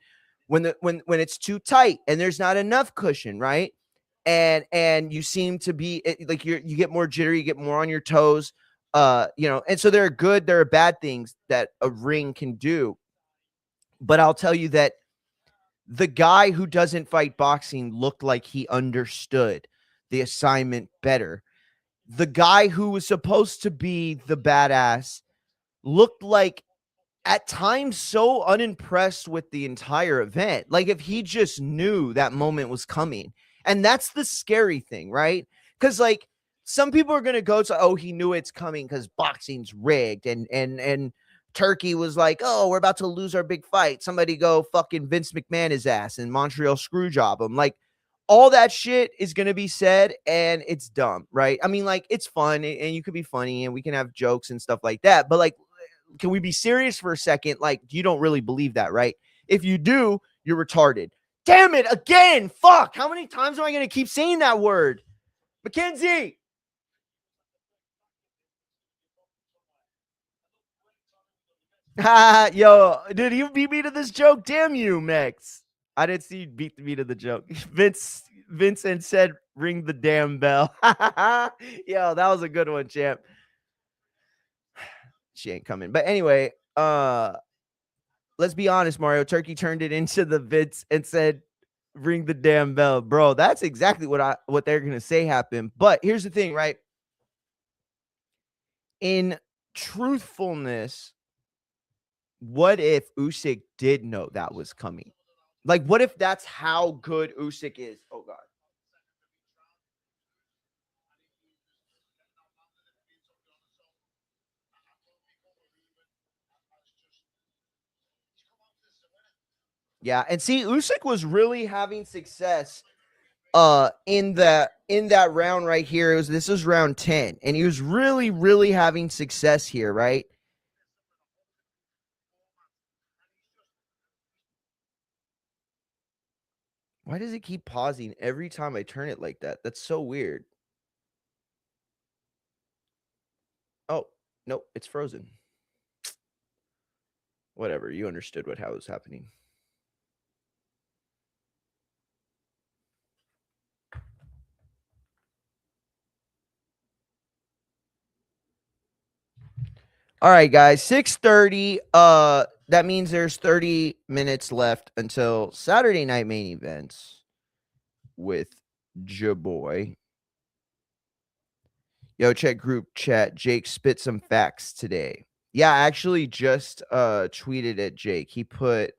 When it's too tight and there's not enough cushion, right? And you seem to be like you get more jittery, you get more on your toes, and so there are bad things that a ring can do. But I'll tell you that the guy who doesn't fight boxing looked like he understood the assignment better. The guy who was supposed to be the badass looked like at times so unimpressed with the entire event. Like if he just knew that moment was coming. And that's the scary thing, right? Because like some people are going to go to, oh, he knew it's coming because boxing's rigged. And Turkey was like, oh, we're about to lose our big fight. Somebody go fucking Vince McMahon his ass and Montreal screw job him. Like all that shit is going to be said and it's dumb, right? I mean, like it's fun and you could be funny and we can have jokes and stuff like that. But like, can we be serious for a second? Like, you don't really believe that, right? If you do, you're retarded. Damn it, again. Fuck. How many times am I going to keep saying that word? Mackenzie. Yo, did you beat me to this joke? Damn you, Max. I didn't see you beat me to the joke. Vincent said, ring the damn bell. Yo, that was a good one, champ. She ain't coming. But anyway, let's be honest, Mario. Turkey turned it into the Vince and said, ring the damn bell. Bro, that's exactly what they're going to say happened. But here's the thing, right? In truthfulness, what if Usyk did know that was coming? Like, what if that's how good Usyk is? Oh God. Yeah, and see, Usyk was really having success in that round right here. This was round 10, and he was really having success here, right? Why does it keep pausing every time I turn it like that? That's so weird. Oh, no, it's frozen. Whatever, you understood how it was happening. All right, guys, 6:30. That means there's 30 minutes left until Saturday night main events with Jaboy. Yo, check group chat. Jake spit some facts today. Yeah, I actually just tweeted at Jake. He put,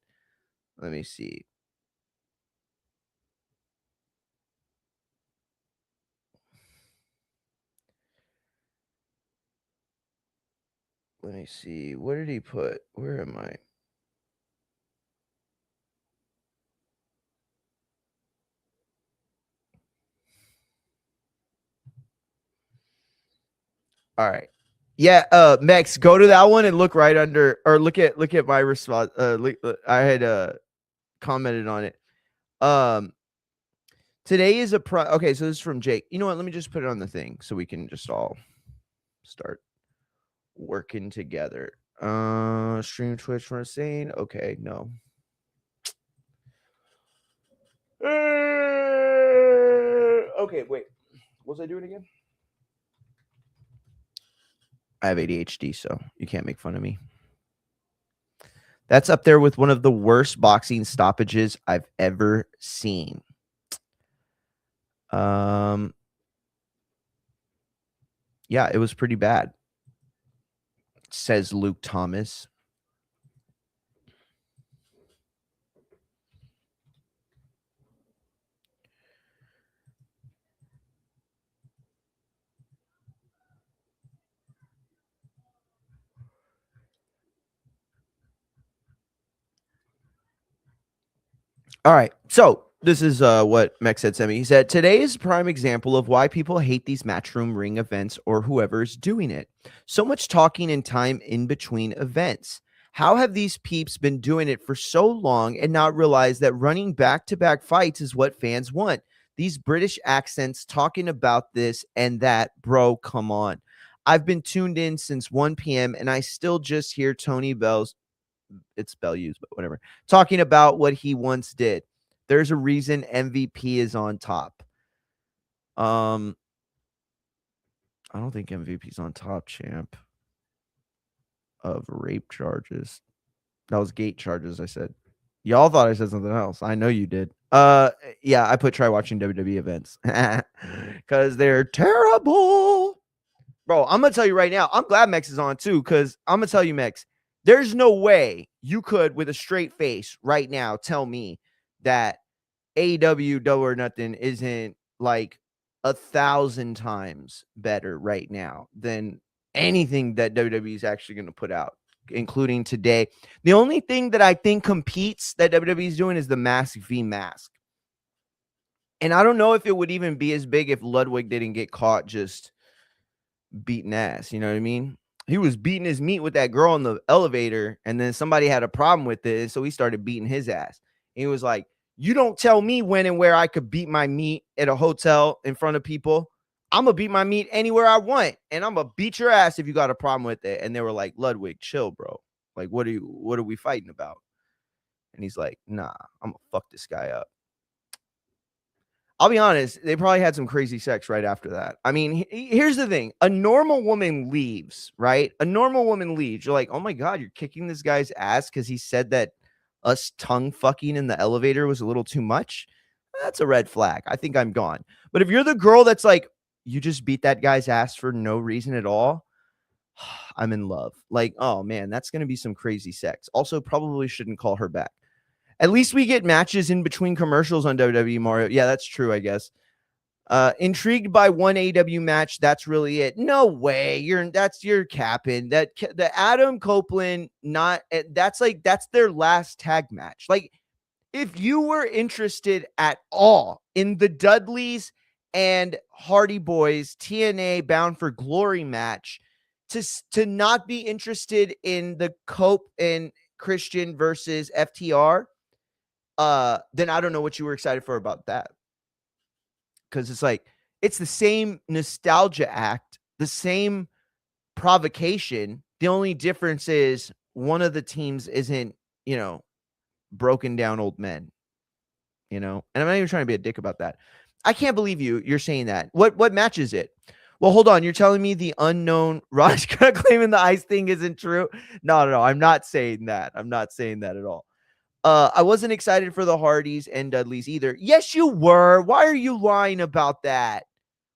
let me see. Let me see. What did he put? Where am I? All right. Yeah, Mex, go to that one and look right under, or look at my response. I had commented on it. Today is okay, so this is from Jake. You know what? Let me just put it on the thing so we can just all start working together. Stream Twitch for saying, okay, no. Okay, wait. What was I doing again? I have ADHD, so you can't make fun of me. That's up there with one of the worst boxing stoppages I've ever seen. Yeah, it was pretty bad, says Luke Thomas. All right. So this is what Mex had sent me. He said, today is a prime example of why people hate these matchroom ring events or whoever's doing it. So much talking and time in between events. How have these peeps been doing it for so long and not realize that running back-to-back fights is what fans want? These British accents talking about this and that, bro, come on. I've been tuned in since 1 p.m. and I still just hear Tony Bell's, it's Bellews, but whatever, talking about what he once did. There's a reason MVP is on top. I don't think MVP's on top, champ, of rape charges. That was gate charges, I said. Y'all thought I said something else. I know you did. Yeah, I try watching WWE events because they're terrible. Bro, I'm gonna tell you right now, I'm glad Mex is on too, because I'm gonna tell you, Mex, there's no way you could, with a straight face right now, tell me that AEW Double or Nothing isn't like 1,000 times better right now than anything that WWE is actually going to put out, including today. The only thing that I think competes that WWE is doing is the Mask v Mask. And I don't know if it would even be as big if Ludwig didn't get caught just beating ass. You know what I mean? He was beating his meat with that girl in the elevator, and then somebody had a problem with it, and so he started beating his ass. And he was like, you don't tell me when and where I could beat my meat at a hotel in front of people. I'm gonna beat my meat anywhere I want, and I'm gonna beat your ass if you got a problem with it. And they were like, Ludwig, chill, bro. Like, what are we fighting about? And he's like, nah, I'm gonna fuck this guy up. I'll be honest, they probably had some crazy sex right after that. I mean, here's the thing. A normal woman leaves, right? A normal woman leaves. You're like, oh my God, you're kicking this guy's ass because he said that us tongue fucking in the elevator was a little too much. That's a red flag. I think I'm gone. But if you're the girl that's like, you just beat that guy's ass for no reason at all, I'm in love. Like, oh man, that's going to be some crazy sex. Also, probably shouldn't call her back. At least we get matches in between commercials on WWE Mario. Yeah, that's true, I guess. Intrigued by one AW match. That's really it. No way. You're capping. The Adam Copeland that's their last tag match. Like, if you were interested at all in the Dudleys and Hardy Boys TNA Bound for Glory match, to not be interested in the Cope and Christian versus FTR, then I don't know what you were excited for about that. Because it's like, it's the same nostalgia act, the same provocation. The only difference is one of the teams isn't, broken down old men, and I'm not even trying to be a dick about that. I can't believe you're saying that. What match is it? Well, hold on. You're telling me the unknown Raj claiming the ice thing isn't true? No. I'm not saying that. I'm not saying that at all. I wasn't excited for the Hardys and Dudleys either. Yes, you were. Why are you lying about that?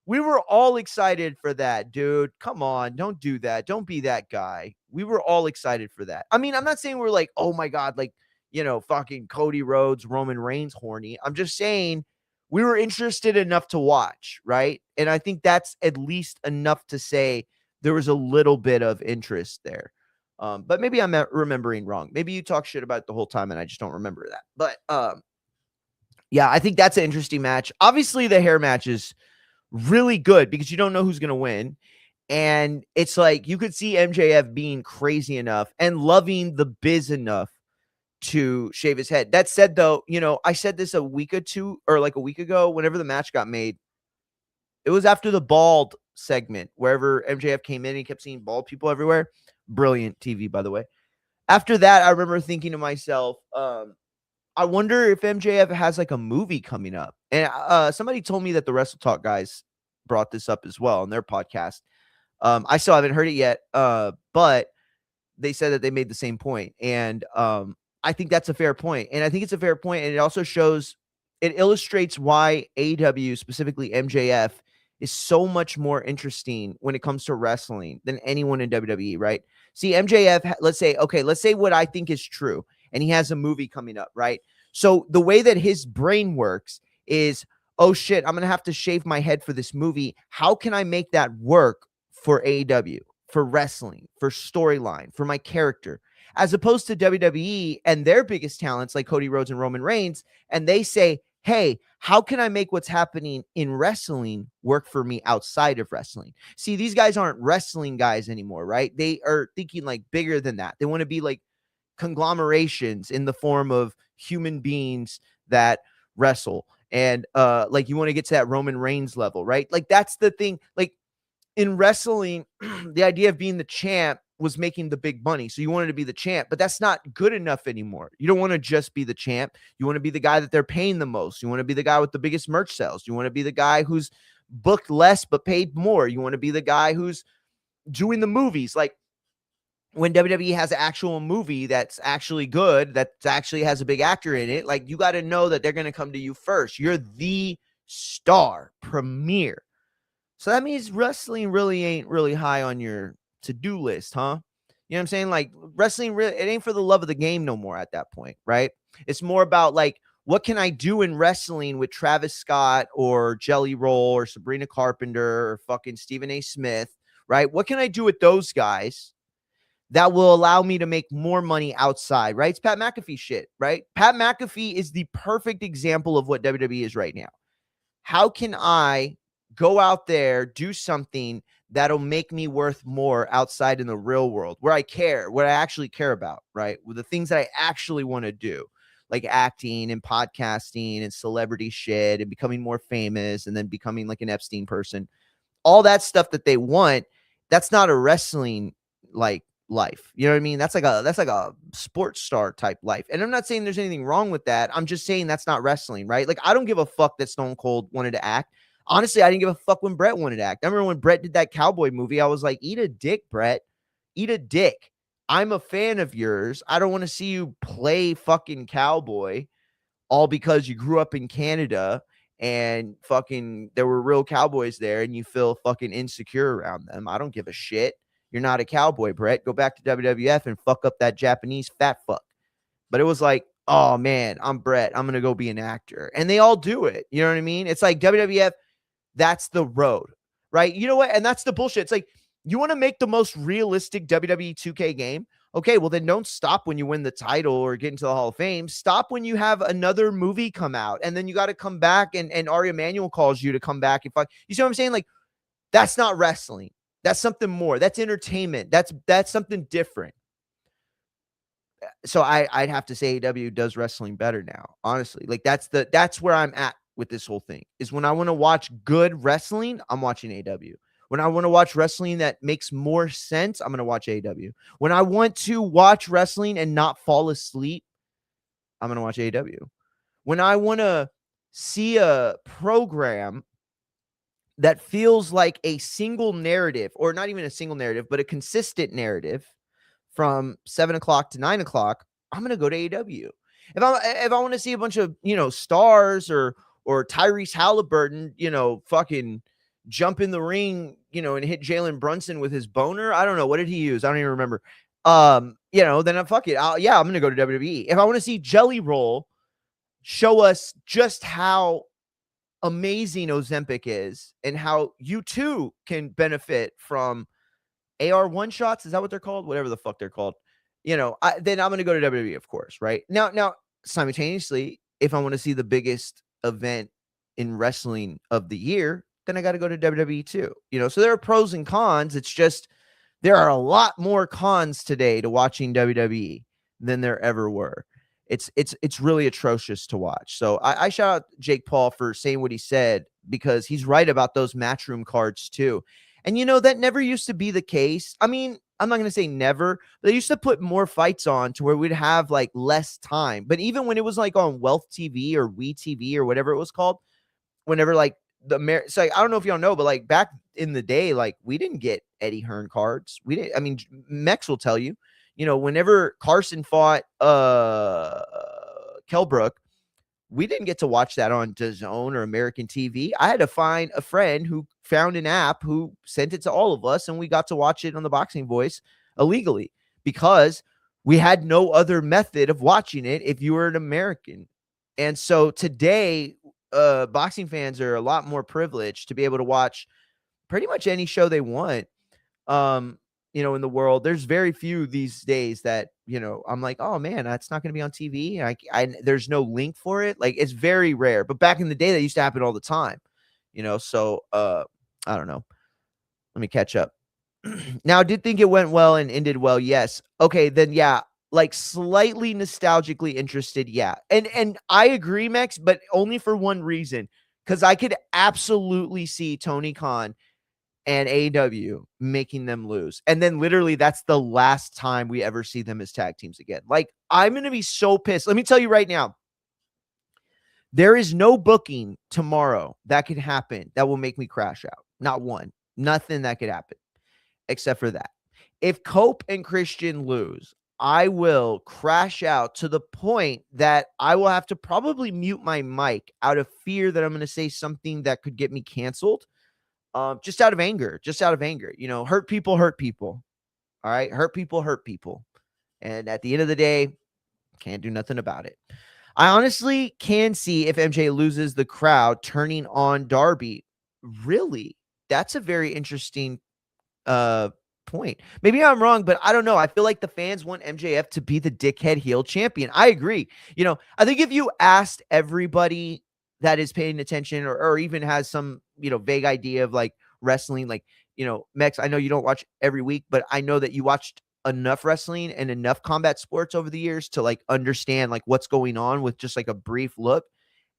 We were all excited for that, dude. Come on. Don't do that. Don't be that guy. We were all excited for that. I mean, I'm not saying we're like, oh my God, like, fucking Cody Rhodes, Roman Reigns horny. I'm just saying we were interested enough to watch, right? And I think that's at least enough to say there was a little bit of interest there. But maybe I'm remembering wrong. Maybe you talk shit about it the whole time and I just don't remember that. But yeah, I think that's an interesting match. Obviously, the hair match is really good because you don't know who's going to win. And it's like you could see MJF being crazy enough and loving the biz enough to shave his head. That said, though, I said this a week ago, whenever the match got made. It was after the bald segment, wherever MJF came in, he kept seeing bald people everywhere. Brilliant TV, by the way. After that, I remember thinking to myself, I wonder if MJF has like a movie coming up. And somebody told me that the Wrestle Talk guys brought this up as well on their podcast. I still haven't heard it yet, but they said that they made the same point. And I think that's a fair point. And I think it's a fair point. And it also it illustrates why AEW, specifically MJF, is so much more interesting when it comes to wrestling than anyone in WWE, right? See, MJF, let's say what I think is true, and he has a movie coming up, right? So the way that his brain works is, oh shit, I'm going to have to shave my head for this movie. How can I make that work for AEW, for wrestling, for storyline, for my character? As opposed to WWE and their biggest talents like Cody Rhodes and Roman Reigns, and they say, hey, how can I make what's happening in wrestling work for me outside of wrestling? See, these guys aren't wrestling guys anymore, right? They are thinking like bigger than that. They want to be like conglomerations in the form of human beings that wrestle. And like you want to get to that Roman Reigns level, right? Like that's the thing. Like in wrestling, the idea of being the champ was making the big money. So you wanted to be the champ, but that's not good enough anymore. You don't want to just be the champ. You want to be the guy that they're paying the most. You want to be the guy with the biggest merch sales. You want to be the guy who's booked less but paid more. You want to be the guy who's doing the movies. Like when WWE has an actual movie that's actually good, that actually has a big actor in it, like you got to know that they're going to come to you first. You're the star premier. So that means wrestling really ain't really high on your to-do list, huh? You know what I'm saying? Like wrestling, really, it ain't for the love of the game no more at that point, right? It's more about like, what can I do in wrestling with Travis Scott or Jelly Roll or Sabrina Carpenter or fucking Stephen A. Smith, right? What can I do with those guys that will allow me to make more money outside, right? It's Pat McAfee shit, right? Pat McAfee is the perfect example of what WWE is right now. How can I go out there, do something that'll make me worth more outside in the real world where I care, what I actually care about, right? With the things that I actually want to do, like acting and podcasting and celebrity shit and becoming more famous and then becoming like an Epstein person. All that stuff that they want, that's not a wrestling like life. You know what I mean? That's like a sports star type life. And I'm not saying there's anything wrong with that. I'm just saying that's not wrestling, right? Like I don't give a fuck that Stone Cold wanted to act. Honestly, I didn't give a fuck when Brett wanted to act. I remember when Brett did that cowboy movie, I was like, eat a dick, Brett. Eat a dick. I'm a fan of yours. I don't want to see you play fucking cowboy all because you grew up in Canada and fucking there were real cowboys there and you feel fucking insecure around them. I don't give a shit. You're not a cowboy, Brett. Go back to WWF and fuck up that Japanese fat fuck. But it was like, oh man, I'm Brett. I'm gonna go be an actor, and they all do it. You know what I mean? It's like WWF. That's the road, right? You know what? And that's the bullshit. It's like you want to make the most realistic WWE 2K game. Okay, well then don't stop when you win the title or get into the Hall of Fame. Stop when you have another movie come out, and then you got to come back, and Ari Emanuel calls you to come back and fuck. You see what I'm saying? Like that's not wrestling. That's something more. That's entertainment. That's something different. So I'd have to say AEW does wrestling better now, honestly. Like that's where I'm at with this whole thing. Is when I want to watch good wrestling, I'm watching AEW. When I want to watch wrestling that makes more sense, I'm going to watch AEW. When I want to watch wrestling and not fall asleep, I'm going to watch AEW. When I want to see a program that feels like a single narrative, or not even a single narrative, but a consistent narrative from 7 o'clock to 9 o'clock, I'm going to go to AEW. If I want to see a bunch of, stars or Tyrese Halliburton, fucking jump in the ring, and hit Jalen Brunson with his boner. I don't know. What did he use? I don't even remember. Then fuck it. I'm going to go to WWE. If I want to see Jelly Roll show us just how amazing Ozempic is and how you too can benefit from AR one shots. Is that what they're called? Whatever the fuck they're called. Then I'm going to go to WWE, of course, right? Now, simultaneously, if I want to see the biggest event in wrestling of the year, then I got to go to WWE too. So there are pros and cons. It's just there are a lot more cons today to watching WWE than there ever were. It's really atrocious to watch. So I shout out Jake Paul for saying what he said, because he's right about those matchroom cards too. And that never used to be the case. I mean, I'm not going to say never, but they used to put more fights on to where we'd have like less time. But even when it was like on Wealth TV or We TV or whatever it was called, whenever like so I don't know if y'all know, but like back in the day, like we didn't get Eddie Hearn cards. We didn't. I mean, Mex will tell you, whenever Carson fought Kelbrook, we didn't get to watch that on DAZN or American TV. I had to find a friend who found an app who sent it to all of us, and we got to watch it on the Boxing Voice illegally because we had no other method of watching it if you were an American. And so today, boxing fans are a lot more privileged to be able to watch pretty much any show they want. In the world, there's very few these days that, I'm like, oh man, that's not going to be on TV. There's no link for it. Like it's very rare, but back in the day that used to happen all the time, so, I don't know. Let me catch up. Now I did think it went well and ended well. Yes. Okay. Then yeah, like slightly nostalgically interested. Yeah. And I agree, Max, but only for one reason. Cause I could absolutely see Tony Khan and AEW making them lose. And then literally that's the last time we ever see them as tag teams again. Like I'm going to be so pissed. Let me tell you right now, there is no booking tomorrow that could happen that will make me crash out. Not one, nothing that could happen except for that. If Cope and Christian lose, I will crash out to the point that I will have to probably mute my mic out of fear that I'm going to say something that could get me canceled. Just out of anger, hurt people. All right. Hurt people. And at the end of the day, can't do nothing about it. I honestly can see if MJ loses the crowd turning on Darby. Really? That's a very interesting point. Maybe I'm wrong, but I don't know. I feel like the fans want MJF to be the dickhead heel champion. I agree. I think if you asked everybody that is paying attention or even has some, vague idea of like wrestling, like, Mex, I know you don't watch every week, but I know that you watched enough wrestling and enough combat sports over the years to like understand like what's going on with just like a brief look.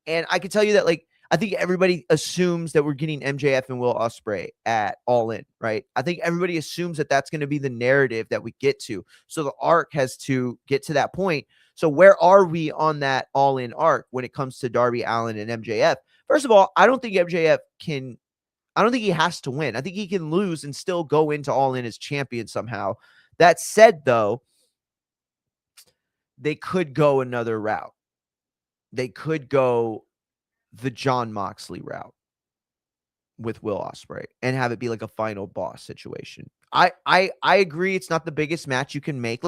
And I can tell you that like I think everybody assumes that we're getting MJF and Will Ospreay at All In, right? I think everybody assumes that that's going to be the narrative that we get to. So the arc has to get to that point. So where are we on that All In arc when it comes to Darby Allin and MJF? First of all, I don't think he has to win. I think he can lose and still go into All In as champion somehow. That said, though, they could go another route. They could go the Jon Moxley route. with Will Ospreay and have it be like a final boss situation. I agree it's not the biggest match you can make.